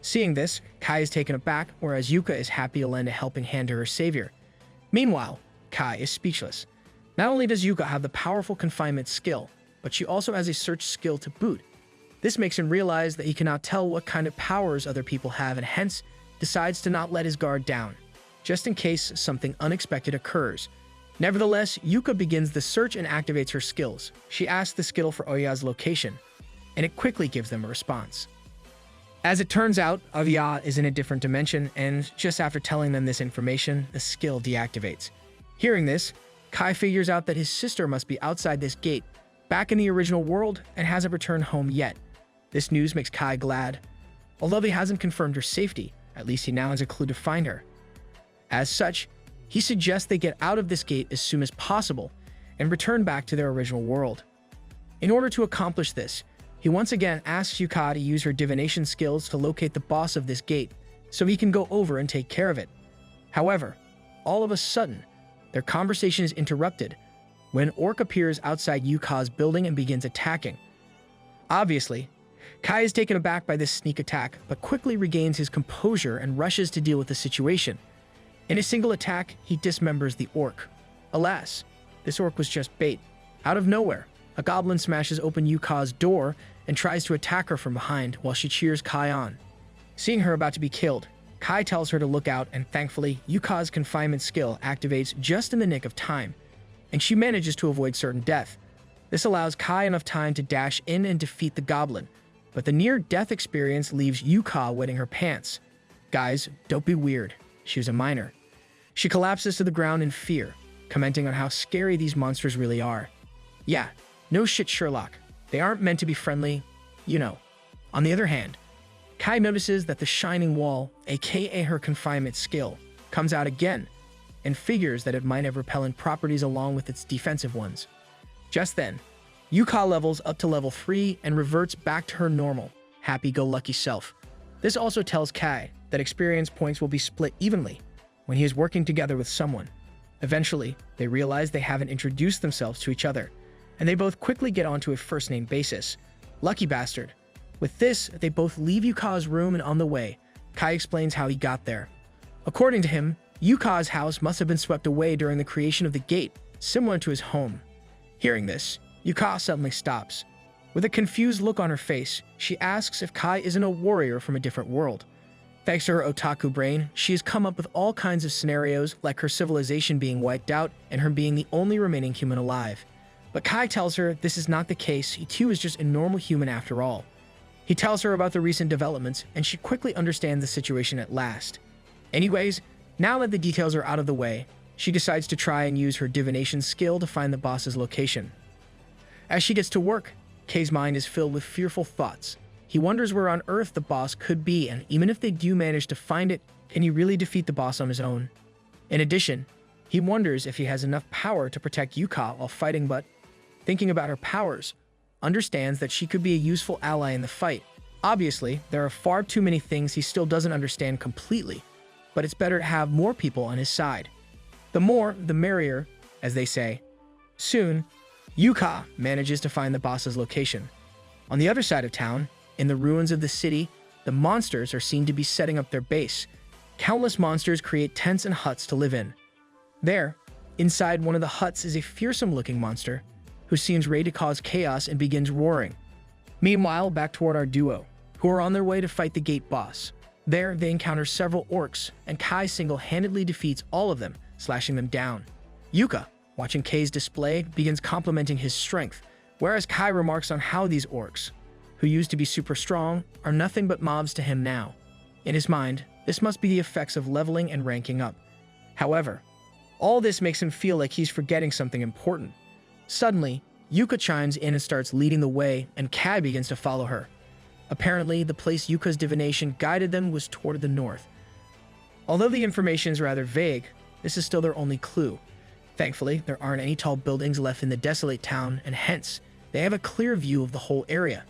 Seeing this, Kai is taken aback, whereas Yuka is happy to lend a helping hand to her savior. Meanwhile, Kai is speechless. Not only does Yuka have the powerful confinement skill, but she also has a search skill to boot. This makes him realize that he cannot tell what kind of powers other people have and hence decides to not let his guard down, just in case something unexpected occurs. Nevertheless, Yuka begins the search and activates her skills. She asks the skill for Oya's location, and it quickly gives them a response. As it turns out, Oya is in a different dimension, and just after telling them this information, the skill deactivates. Hearing this, Kai figures out that his sister must be outside this gate, back in the original world, and hasn't returned home yet. This news makes Kai glad. Although he hasn't confirmed her safety, at least he now has a clue to find her. As such, he suggests they get out of this gate as soon as possible and return back to their original world. In order to accomplish this, he once again asks Yuka to use her divination skills to locate the boss of this gate so he can go over and take care of it. However, all of a sudden, their conversation is interrupted when an orc appears outside Yuka's building and begins attacking. Obviously, Kai is taken aback by this sneak attack, but quickly regains his composure and rushes to deal with the situation. In a single attack, he dismembers the orc. Alas, this orc was just bait. Out of nowhere, a goblin smashes open Yuka's door and tries to attack her from behind while she cheers Kai on. Seeing her about to be killed, Kai tells her to look out, and thankfully, Yuka's confinement skill activates just in the nick of time, and she manages to avoid certain death. This allows Kai enough time to dash in and defeat the goblin, but the near-death experience leaves Yuka wetting her pants. Guys, don't be weird. She was a minor. She collapses to the ground in fear, commenting on how scary these monsters really are. Yeah, no shit, Sherlock. They aren't meant to be friendly, you know. On the other hand, Kai notices that the shining wall, aka her confinement skill, comes out again, and figures that it might have repellent properties along with its defensive ones. Just then, Yuka levels up to level 3 and reverts back to her normal, happy-go-lucky self. This also tells Kai that experience points will be split evenly when he is working together with someone. Eventually, they realize they haven't introduced themselves to each other, and they both quickly get onto a first-name basis. Lucky bastard. With this, they both leave Yuka's room, and on the way, Kai explains how he got there. According to him, Yuka's house must have been swept away during the creation of the gate, similar to his home. Hearing this, Yuka suddenly stops. With a confused look on her face, she asks if Kai isn't a warrior from a different world. Thanks to her otaku brain, she has come up with all kinds of scenarios, like her civilization being wiped out and her being the only remaining human alive. But Kai tells her this is not the case, he too is just a normal human after all. He tells her about the recent developments, and she quickly understands the situation at last. Anyways, now that the details are out of the way, she decides to try and use her divination skill to find the boss's location. As she gets to work, Kei's mind is filled with fearful thoughts. He wonders where on earth the boss could be, and even if they do manage to find it, can he really defeat the boss on his own? In addition, he wonders if he has enough power to protect Yuka while fighting, but thinking about her powers, understands that she could be a useful ally in the fight. Obviously, there are far too many things he still doesn't understand completely, but it's better to have more people on his side. The more, the merrier, as they say. Soon, Yuka manages to find the boss's location. On the other side of town, in the ruins of the city, the monsters are seen to be setting up their base. Countless monsters create tents and huts to live in. There, inside one of the huts is a fearsome-looking monster who seems ready to cause chaos and begins roaring. Meanwhile, back toward our duo, who are on their way to fight the gate boss. There, they encounter several orcs, and Kai single-handedly defeats all of them, slashing them down. Yuka, watching Kei's display, begins complimenting his strength, whereas Kai remarks on how these orcs, who used to be super strong, are nothing but mobs to him now. In his mind, this must be the effects of leveling and ranking up. However, all this makes him feel like he's forgetting something important. Suddenly, Yuka chimes in and starts leading the way, and Kai begins to follow her. Apparently, the place Yuka's divination guided them was toward the north. Although the information is rather vague, this is still their only clue. Thankfully, there aren't any tall buildings left in the desolate town, and hence, they have a clear view of the whole area.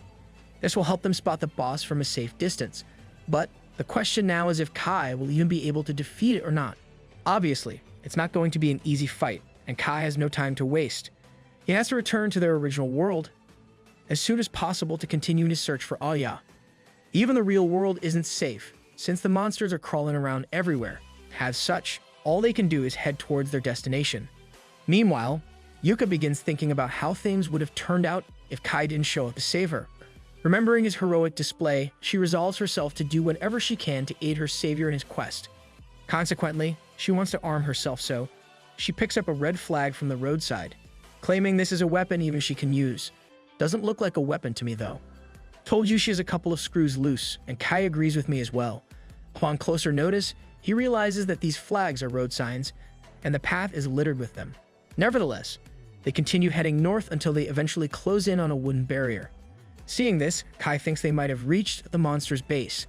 This will help them spot the boss from a safe distance. But the question now is if Kai will even be able to defeat it or not. Obviously, it's not going to be an easy fight, and Kai has no time to waste. He has to return to their original world as soon as possible to continue his search for Aya. Even the real world isn't safe, since the monsters are crawling around everywhere. As such, all they can do is head towards their destination. Meanwhile, Yuka begins thinking about how things would have turned out if Kai didn't show up to save her. Remembering his heroic display, she resolves herself to do whatever she can to aid her savior in his quest. Consequently, she wants to arm herself, so she picks up a red flag from the roadside, claiming this is a weapon even she can use. Doesn't look like a weapon to me though. Told you she has a couple of screws loose, and Kai agrees with me as well. Upon closer notice, he realizes that these flags are road signs, and the path is littered with them. Nevertheless, they continue heading north until they eventually close in on a wooden barrier. Seeing this, Kai thinks they might have reached the monster's base.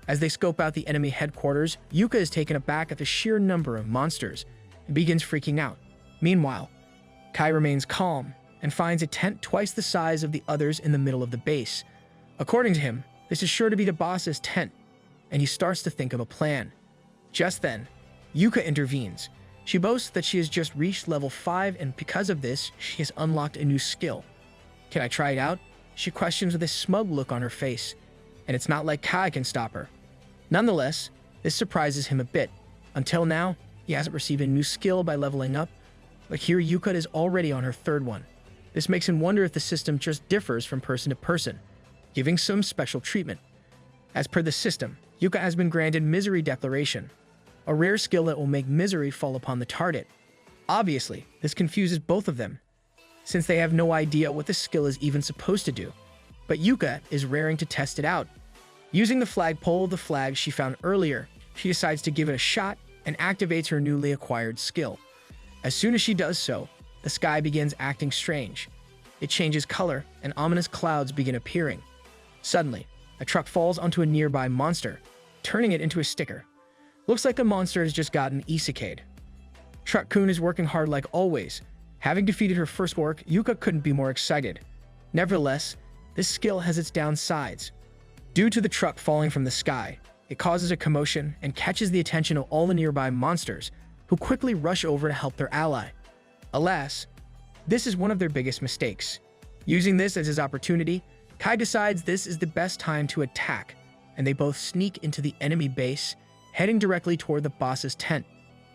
As they scope out the enemy headquarters, Yuka is taken aback at the sheer number of monsters and begins freaking out. Meanwhile, Kai remains calm and finds a tent twice the size of the others in the middle of the base. According to him, this is sure to be the boss's tent, and he starts to think of a plan. Just then, Yuka intervenes. She boasts that she has just reached level 5, and because of this, she has unlocked a new skill. Can I try it out? She questions with a smug look on her face, and it's not like Kai can stop her. Nonetheless, this surprises him a bit. Until now, he hasn't received a new skill by leveling up, but here Yuka is already on her third one. This makes him wonder if the system just differs from person to person, giving some special treatment. As per the system, Yuka has been granted Misery Declaration, a rare skill that will make misery fall upon the target. Obviously, this confuses both of them, since they have no idea what the skill is even supposed to do. But Yuka is raring to test it out. Using the flagpole of the flag she found earlier, she decides to give it a shot and activates her newly acquired skill. As soon as she does so, the sky begins acting strange. It changes color, and ominous clouds begin appearing. Suddenly, a truck falls onto a nearby monster, turning it into a sticker. Looks like the monster has just gotten isekai'd. Truck-kun is working hard like always. Having defeated her first orc, Yuka couldn't be more excited. Nevertheless, this skill has its downsides. Due to the truck falling from the sky, it causes a commotion and catches the attention of all the nearby monsters, who quickly rush over to help their ally. Alas, this is one of their biggest mistakes. Using this as his opportunity, Kai decides this is the best time to attack, and they both sneak into the enemy base, heading directly toward the boss's tent.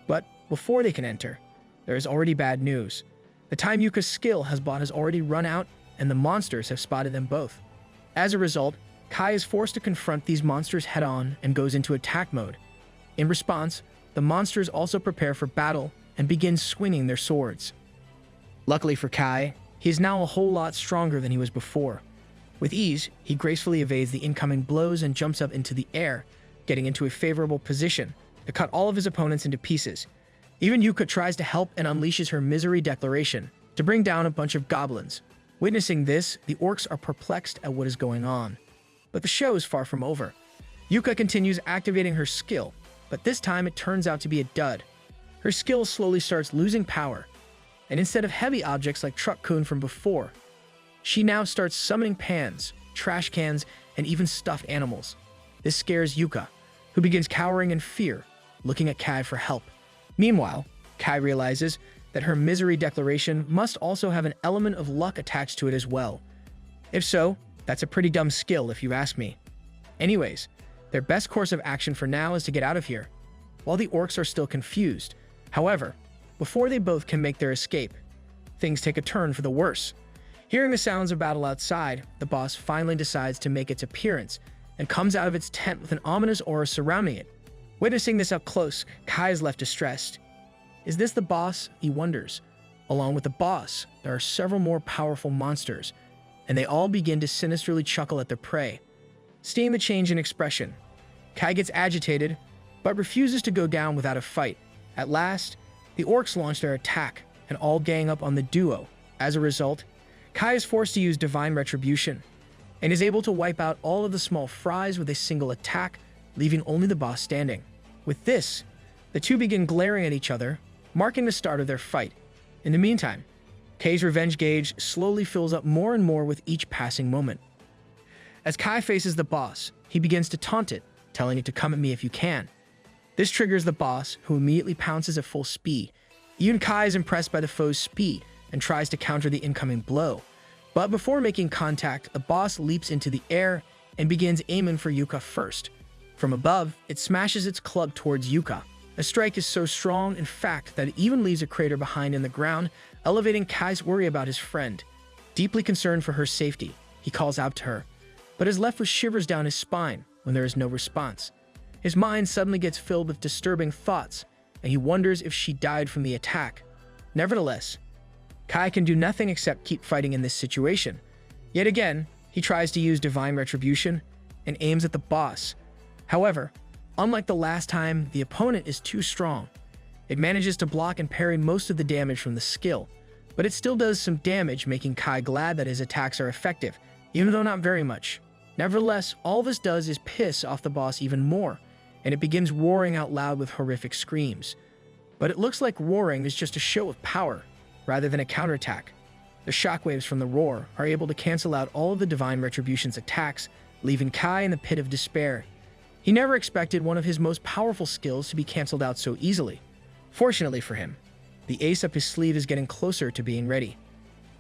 But before they can enter, there is already bad news. The time Yuka's skill has already run out, and the monsters have spotted them both. As a result, Kai is forced to confront these monsters head-on and goes into attack mode. In response, the monsters also prepare for battle and begin swinging their swords. Luckily for Kai, he is now a whole lot stronger than he was before. With ease, he gracefully evades the incoming blows and jumps up into the air, getting into a favorable position to cut all of his opponents into pieces. Even Yuka tries to help and unleashes her misery declaration to bring down a bunch of goblins. Witnessing this, the orcs are perplexed at what is going on. But the show is far from over. Yuka continues activating her skill, but this time it turns out to be a dud. Her skill slowly starts losing power, and instead of heavy objects like Truck-kun from before, she now starts summoning pans, trash cans, and even stuffed animals. This scares Yuka, who begins cowering in fear, looking at Kai for help. Meanwhile, Kai realizes that her misery declaration must also have an element of luck attached to it as well. If so, that's a pretty dumb skill if you ask me. Anyways, their best course of action for now is to get out of here, while the orcs are still confused. However, before they both can make their escape, things take a turn for the worse. Hearing the sounds of battle outside, the boss finally decides to make its appearance and comes out of its tent with an ominous aura surrounding it. Witnessing this up close, Kai is left distressed. Is this the boss? He wonders. Along with the boss, there are several more powerful monsters, and they all begin to sinisterly chuckle at their prey. Seeing the change in expression, Kai gets agitated, but refuses to go down without a fight. At last, the orcs launch their attack, and all gang up on the duo. As a result, Kai is forced to use divine retribution, and is able to wipe out all of the small fries with a single attack, leaving only the boss standing. With this, the two begin glaring at each other, marking the start of their fight. In the meantime, Kai's revenge gauge slowly fills up more and more with each passing moment. As Kai faces the boss, he begins to taunt it, telling it to come at me if you can. This triggers the boss, who immediately pounces at full speed. Even Kai is impressed by the foe's speed and tries to counter the incoming blow. But before making contact, the boss leaps into the air and begins aiming for Yuka first. From above, it smashes its club towards Yuka. The strike is so strong, in fact, that it even leaves a crater behind in the ground, elevating Kai's worry about his friend. Deeply concerned for her safety, he calls out to her, but is left with shivers down his spine when there is no response. His mind suddenly gets filled with disturbing thoughts, and he wonders if she died from the attack. Nevertheless, Kai can do nothing except keep fighting in this situation. Yet again, he tries to use divine retribution and aims at the boss. However, unlike the last time, the opponent is too strong. It manages to block and parry most of the damage from the skill, but it still does some damage, making Kai glad that his attacks are effective, even though not very much. Nevertheless, all this does is piss off the boss even more, and it begins roaring out loud with horrific screams. But it looks like roaring is just a show of power, rather than a counterattack. The shockwaves from the roar are able to cancel out all of the divine retribution's attacks, leaving Kai in the pit of despair. He never expected one of his most powerful skills to be cancelled out so easily. Fortunately for him, the ace up his sleeve is getting closer to being ready.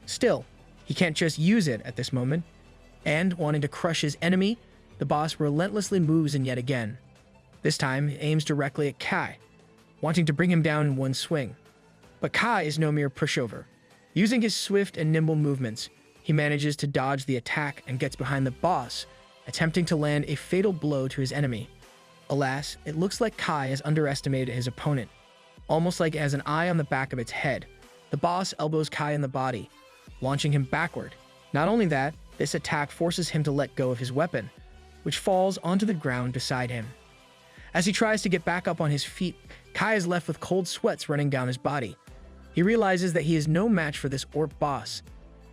Still, he can't just use it at this moment, and wanting to crush his enemy, the boss relentlessly moves in yet again. This time, he aims directly at Kai, wanting to bring him down in one swing. But Kai is no mere pushover. Using his swift and nimble movements, he manages to dodge the attack and gets behind the boss, attempting to land a fatal blow to his enemy. Alas, it looks like Kai has underestimated his opponent. Almost like it has an eye on the back of its head, the boss elbows Kai in the body, launching him backward. Not only that, this attack forces him to let go of his weapon, which falls onto the ground beside him. As he tries to get back up on his feet, Kai is left with cold sweats running down his body. He realizes that he is no match for this orc boss.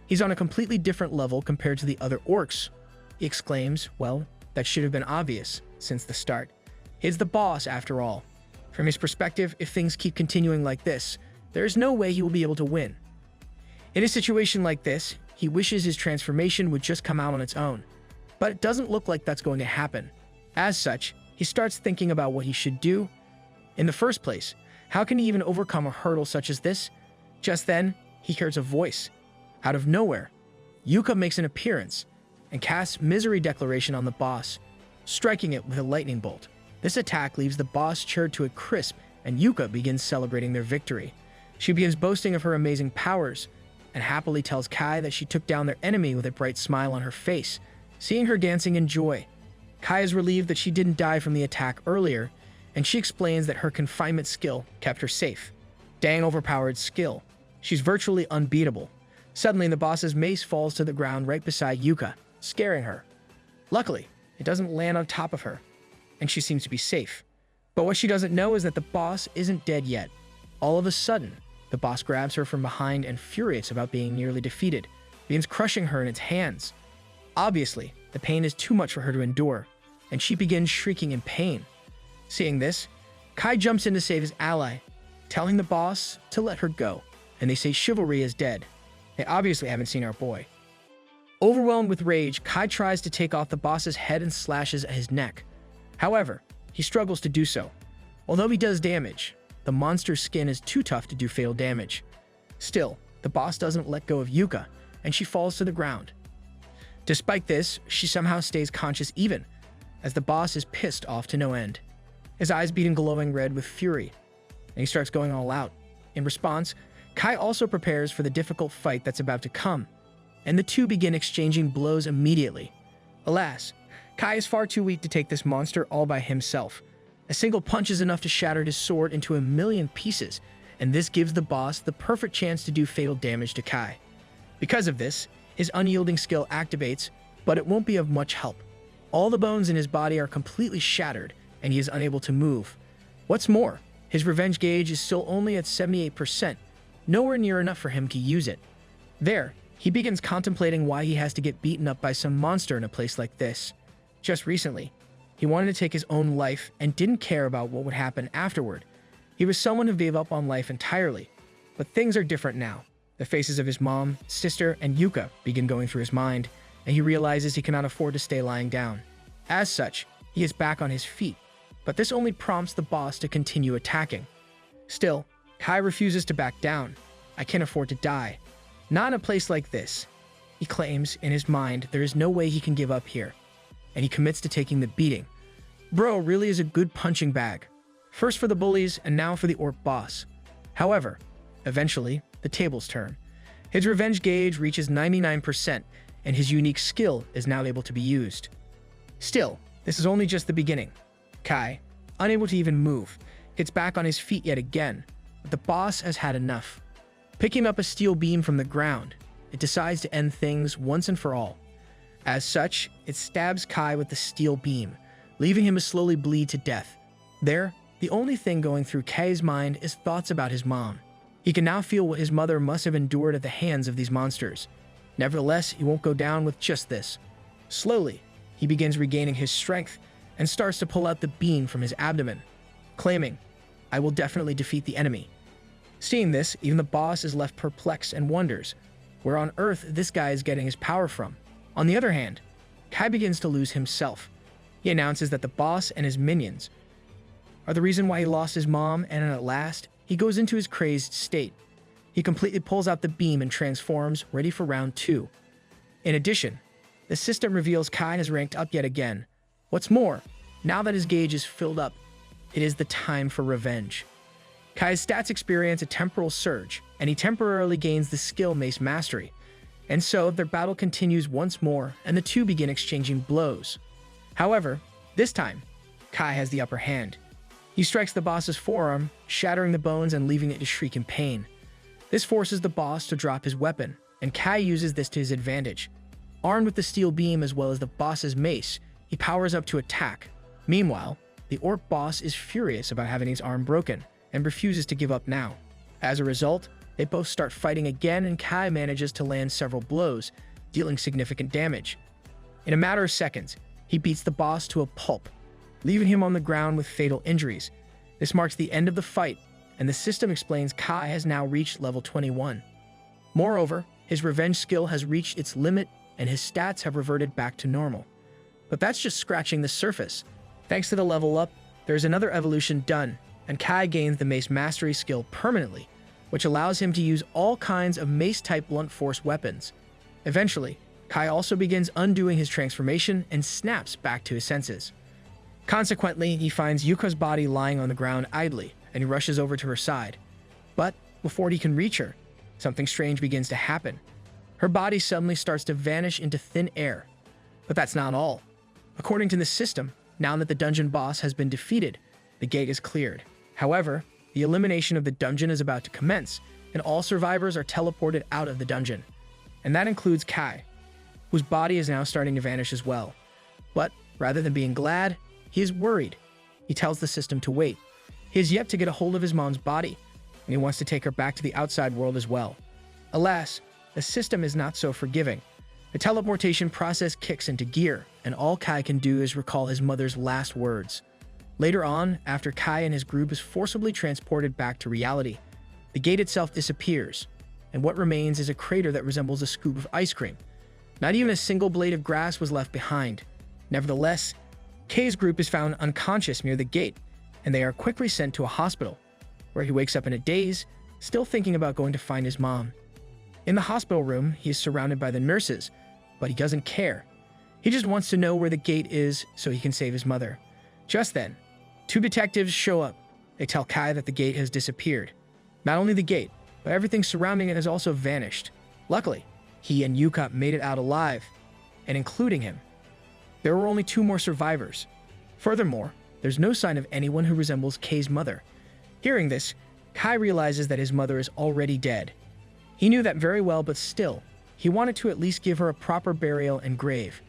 He's on a completely different level compared to the other orcs. He exclaims, well, that should have been obvious since the start. He's the boss after all. From his perspective, if things keep continuing like this, there is no way he will be able to win. In a situation like this, he wishes his transformation would just come out on its own. But it doesn't look like that's going to happen. As such, he starts thinking about what he should do. In the first place, how can he even overcome a hurdle such as this? Just then, he hears a voice. Out of nowhere, Yuka makes an appearance and casts Misery Declaration on the boss, striking it with a lightning bolt. This attack leaves the boss charred to a crisp, and Yuka begins celebrating their victory. She begins boasting of her amazing powers, and happily tells Kai that she took down their enemy with a bright smile on her face. Seeing her dancing in joy, Kai is relieved that she didn't die from the attack earlier, and she explains that her confinement skill kept her safe. Dang overpowered skill. She's virtually unbeatable. Suddenly, the boss's mace falls to the ground right beside Yuka, scaring her. Luckily, it doesn't land on top of her, and she seems to be safe. But what she doesn't know is that the boss isn't dead yet. All of a sudden, the boss grabs her from behind and, furious about being nearly defeated, begins crushing her in its hands. Obviously, the pain is too much for her to endure, and she begins shrieking in pain. Seeing this, Kai jumps in to save his ally, telling the boss to let her go, and they say chivalry is dead. They obviously haven't seen our boy. Overwhelmed with rage, Kai tries to take off the boss's head and slashes at his neck. However, he struggles to do so. Although he does damage, the monster's skin is too tough to do fatal damage. Still, the boss doesn't let go of Yuka, and she falls to the ground. Despite this, she somehow stays conscious even, as the boss is pissed off to no end. His eyes beating glowing red with fury, and he starts going all out. In response, Kai also prepares for the difficult fight that's about to come, and the two begin exchanging blows immediately. Alas, Kai is far too weak to take this monster all by himself. A single punch is enough to shatter his sword into a million pieces, and this gives the boss the perfect chance to do fatal damage to Kai. Because of this, his unyielding skill activates, but it won't be of much help. All the bones in his body are completely shattered, and he is unable to move. What's more, his revenge gauge is still only at 78%, nowhere near enough for him to use it. There, he begins contemplating why he has to get beaten up by some monster in a place like this. Just recently, he wanted to take his own life and didn't care about what would happen afterward. He was someone who gave up on life entirely. But things are different now. The faces of his mom, sister, and Yuka begin going through his mind, and he realizes he cannot afford to stay lying down. As such, he is back on his feet, but this only prompts the boss to continue attacking. Still, Kai refuses to back down. I can't afford to die. Not in a place like this. He claims, in his mind, there is no way he can give up here, and he commits to taking the beating. Bro really is a good punching bag. First for the bullies, and now for the orc boss. However, eventually, the tables turn. His revenge gauge reaches 99%, and his unique skill is now able to be used. Still, this is only just the beginning. Kai, unable to even move, gets back on his feet yet again, but the boss has had enough. Picking up a steel beam from the ground, it decides to end things once and for all. As such, it stabs Kai with the steel beam, leaving him to slowly bleed to death. There, the only thing going through Kai's mind is thoughts about his mom. He can now feel what his mother must have endured at the hands of these monsters. Nevertheless, he won't go down with just this. Slowly, he begins regaining his strength and starts to pull out the beam from his abdomen, claiming, "I will definitely defeat the enemy." Seeing this, even the boss is left perplexed and wonders where on earth this guy is getting his power from. On the other hand, Kai begins to lose himself. He announces that the boss and his minions are the reason why he lost his mom, and at last, he goes into his crazed state. He completely pulls out the beam and transforms, ready for round 2. In addition, the system reveals Kai has ranked up yet again. What's more, now that his gauge is filled up, it is the time for revenge. Kai's stats experience a temporal surge, and he temporarily gains the skill Mace Mastery. And so, their battle continues once more, and the two begin exchanging blows. However, this time, Kai has the upper hand. He strikes the boss's forearm, shattering the bones and leaving it to shriek in pain. This forces the boss to drop his weapon, and Kai uses this to his advantage. Armed with the steel beam as well as the boss's mace, he powers up to attack. Meanwhile, the orc boss is furious about having his arm broken, and refuses to give up now. As a result, they both start fighting again, and Kai manages to land several blows, dealing significant damage. In a matter of seconds, he beats the boss to a pulp, leaving him on the ground with fatal injuries. This marks the end of the fight, and the system explains Kai has now reached level 21. Moreover, His revenge skill has reached its limit and his stats have reverted back to normal. But that's just scratching the surface. Thanks to the level up, there's another evolution done, and Kai gains the Mace Mastery skill permanently, which allows him to use all kinds of mace-type blunt force weapons. Eventually, Kai also begins undoing his transformation and snaps back to his senses. Consequently, he finds Yuka's body lying on the ground idly, and he rushes over to her side. But before he can reach her, something strange begins to happen. Her body suddenly starts to vanish into thin air. But that's not all. According to the system, now that the dungeon boss has been defeated, the gate is cleared. However, the elimination of the dungeon is about to commence, and all survivors are teleported out of the dungeon. And that includes Kai, whose body is now starting to vanish as well. But rather than being glad, he is worried. He tells the system to wait. He has yet to get a hold of his mom's body, and he wants to take her back to the outside world as well. Alas, the system is not so forgiving. The teleportation process kicks into gear, and all Kai can do is recall his mother's last words. Later on, after Kai and his group is forcibly transported back to reality, the gate itself disappears, and what remains is a crater that resembles a scoop of ice cream. Not even a single blade of grass was left behind. Nevertheless, Kei's group is found unconscious near the gate, and they are quickly sent to a hospital, where he wakes up in a daze, still thinking about going to find his mom. In the hospital room, he is surrounded by the nurses, but he doesn't care. He just wants to know where the gate is so he can save his mother. Just then, two detectives show up. They tell Kai that the gate has disappeared. Not only the gate, but everything surrounding it has also vanished. Luckily, he and Yuka made it out alive, and including him. There were only two more survivors. Furthermore, there's no sign of anyone who resembles Kei's mother. Hearing this, Kai realizes that his mother is already dead. He knew that very well, but still, he wanted to at least give her a proper burial and grave.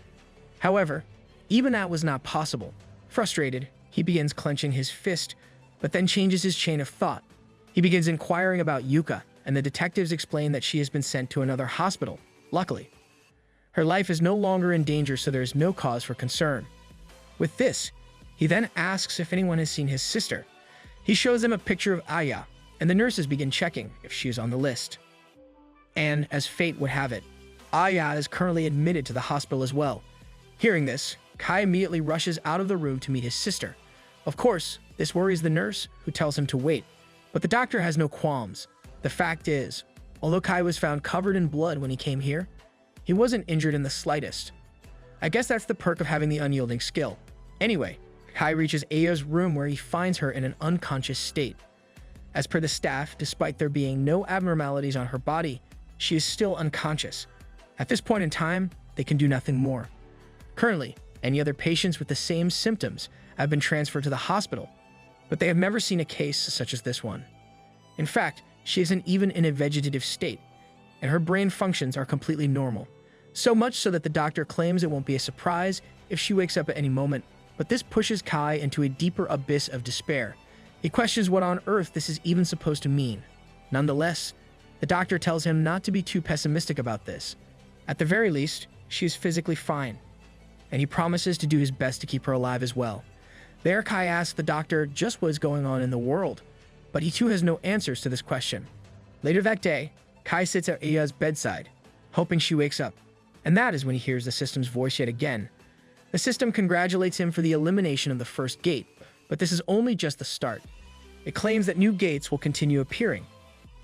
However, even that was not possible. Frustrated, he begins clenching his fist, but then changes his chain of thought. He begins inquiring about Yuka, and the detectives explain that she has been sent to another hospital, luckily. Her life is no longer in danger, so there is no cause for concern. With this, he then asks if anyone has seen his sister. He shows them a picture of Aya, and the nurses begin checking if she is on the list. And as fate would have it, Aya is currently admitted to the hospital as well. Hearing this, Kai immediately rushes out of the room to meet his sister. Of course, this worries the nurse, who tells him to wait. But the doctor has no qualms. The fact is, although Kai was found covered in blood when he came here, he wasn't injured in the slightest. I guess that's the perk of having the unyielding skill. Anyway, Kai reaches Aya's room where he finds her in an unconscious state. As per the staff, despite there being no abnormalities on her body, she is still unconscious. At this point in time, they can do nothing more. Currently, any other patients with the same symptoms have been transferred to the hospital, but they have never seen a case such as this one. In fact, she isn't even in a vegetative state, and her brain functions are completely normal. So much so that the doctor claims it won't be a surprise if she wakes up at any moment, but this pushes Kai into a deeper abyss of despair. He questions what on earth this is even supposed to mean. Nonetheless, the doctor tells him not to be too pessimistic about this. At the very least, she is physically fine, and he promises to do his best to keep her alive as well. There, Kai asks the doctor just what is going on in the world, but he too has no answers to this question. Later that day, Kai sits at Aya's bedside, hoping she wakes up, and that is when he hears the system's voice yet again. The system congratulates him for the elimination of the first gate, but this is only just the start. It claims that new gates will continue appearing.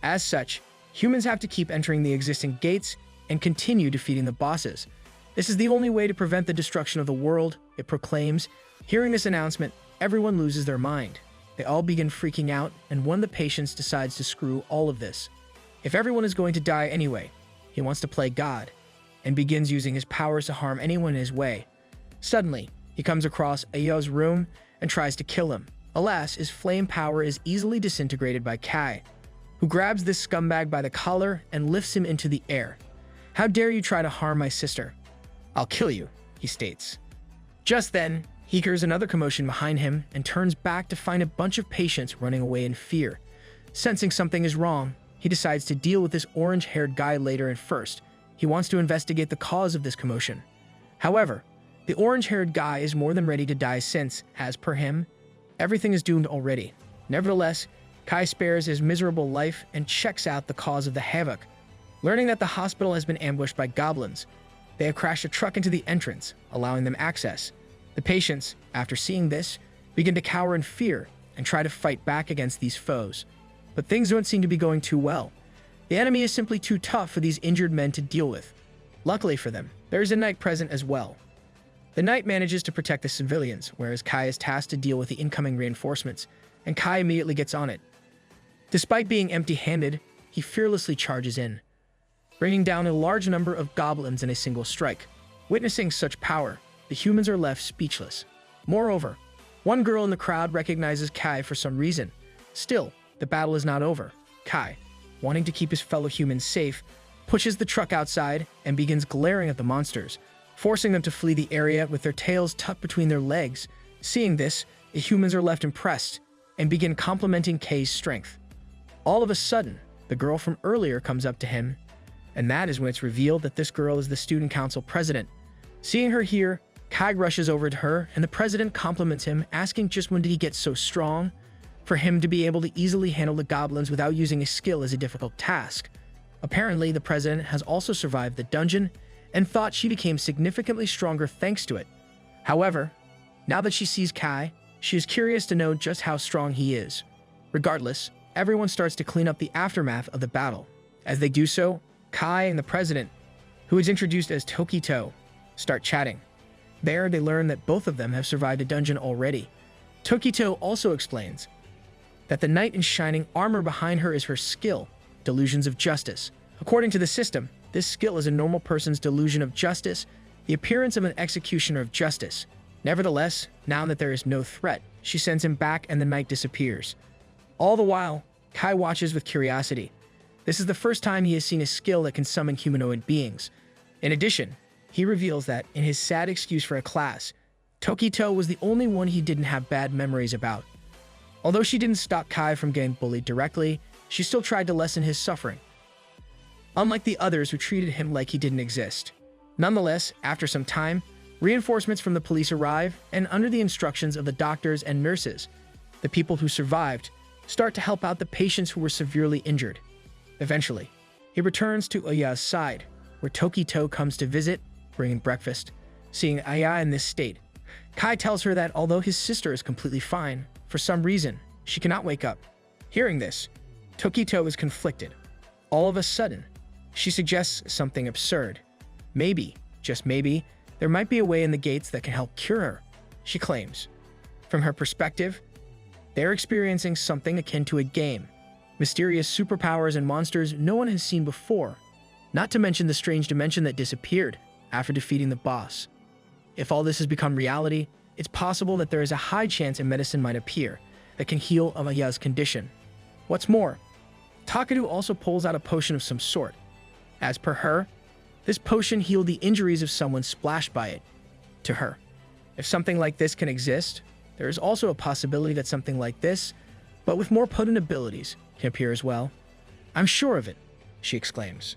As such, humans have to keep entering the existing gates and continue defeating the bosses. This is the only way to prevent the destruction of the world, it proclaims. Hearing this announcement, everyone loses their mind. They all begin freaking out, and one of the patients decides to screw all of this. If everyone is going to die anyway, he wants to play God, and begins using his powers to harm anyone in his way. Suddenly, he comes across Aya's room and tries to kill him. Alas, his flame power is easily disintegrated by Kai, who grabs this scumbag by the collar and lifts him into the air. "How dare you try to harm my sister? I'll kill you," he states. Just then, he hears another commotion behind him and turns back to find a bunch of patients running away in fear. Sensing something is wrong, he decides to deal with this orange-haired guy later, and first, he wants to investigate the cause of this commotion. However, the orange-haired guy is more than ready to die since, as per him, everything is doomed already. Nevertheless, Kai spares his miserable life and checks out the cause of the havoc. Learning that the hospital has been ambushed by goblins, they have crashed a truck into the entrance, allowing them access. The patients, after seeing this, begin to cower in fear and try to fight back against these foes. But things don't seem to be going too well. The enemy is simply too tough for these injured men to deal with. Luckily for them, there is a knight present as well. The knight manages to protect the civilians, whereas Kai is tasked to deal with the incoming reinforcements, and Kai immediately gets on it. Despite being empty-handed, he fearlessly charges in, bringing down a large number of goblins in a single strike. Witnessing such power, the humans are left speechless. Moreover, one girl in the crowd recognizes Kai for some reason. Still, the battle is not over. Kai, wanting to keep his fellow humans safe, pushes the truck outside and begins glaring at the monsters, forcing them to flee the area with their tails tucked between their legs. Seeing this, the humans are left impressed and begin complimenting Kai's strength. All of a sudden, the girl from earlier comes up to him, and that is when it's revealed that this girl is the student council president. Seeing her here, Kai rushes over to her, and the president compliments him, asking just when did he get so strong? For him to be able to easily handle the goblins without using a skill is a difficult task. Apparently, the president has also survived the dungeon and thought she became significantly stronger thanks to it. However, now that she sees Kai, she is curious to know just how strong he is. Regardless, everyone starts to clean up the aftermath of the battle. As they do so, Kai and the president, who is introduced as Tokito, start chatting. There, they learn that both of them have survived a dungeon already. Tokito also explains that the knight in shining armor behind her is her skill, Delusions of Justice. According to the system, this skill is a normal person's delusion of justice, the appearance of an executioner of justice. Nevertheless, now that there is no threat, she sends him back and the knight disappears. All the while, Kai watches with curiosity. This is the first time he has seen a skill that can summon humanoid beings. In addition, he reveals that, in his sad excuse for a class, Tokito was the only one he didn't have bad memories about. Although she didn't stop Kai from getting bullied directly, she still tried to lessen his suffering, unlike the others who treated him like he didn't exist. Nonetheless, after some time, reinforcements from the police arrive, and under the instructions of the doctors and nurses, the people who survived start to help out the patients who were severely injured. Eventually, he returns to Aya's side, where Tokito comes to visit, bringing breakfast. Seeing Aya in this state, Kai tells her that although his sister is completely fine, for some reason, she cannot wake up. Hearing this, Tokito is conflicted. All of a sudden, she suggests something absurd. Maybe, just maybe, there might be a way in the gates that can help cure her, she claims. From her perspective, they're experiencing something akin to a game. Mysterious superpowers and monsters no one has seen before, not to mention the strange dimension that disappeared after defeating the boss. If all this has become reality, it's possible that there is a high chance a medicine might appear that can heal Amaya's condition. What's more, Takeru also pulls out a potion of some sort. As per her, this potion healed the injuries of someone splashed by it. To her, if something like this can exist, there is also a possibility that something like this, but with more potent abilities, can appear as well. I'm sure of it, she exclaims.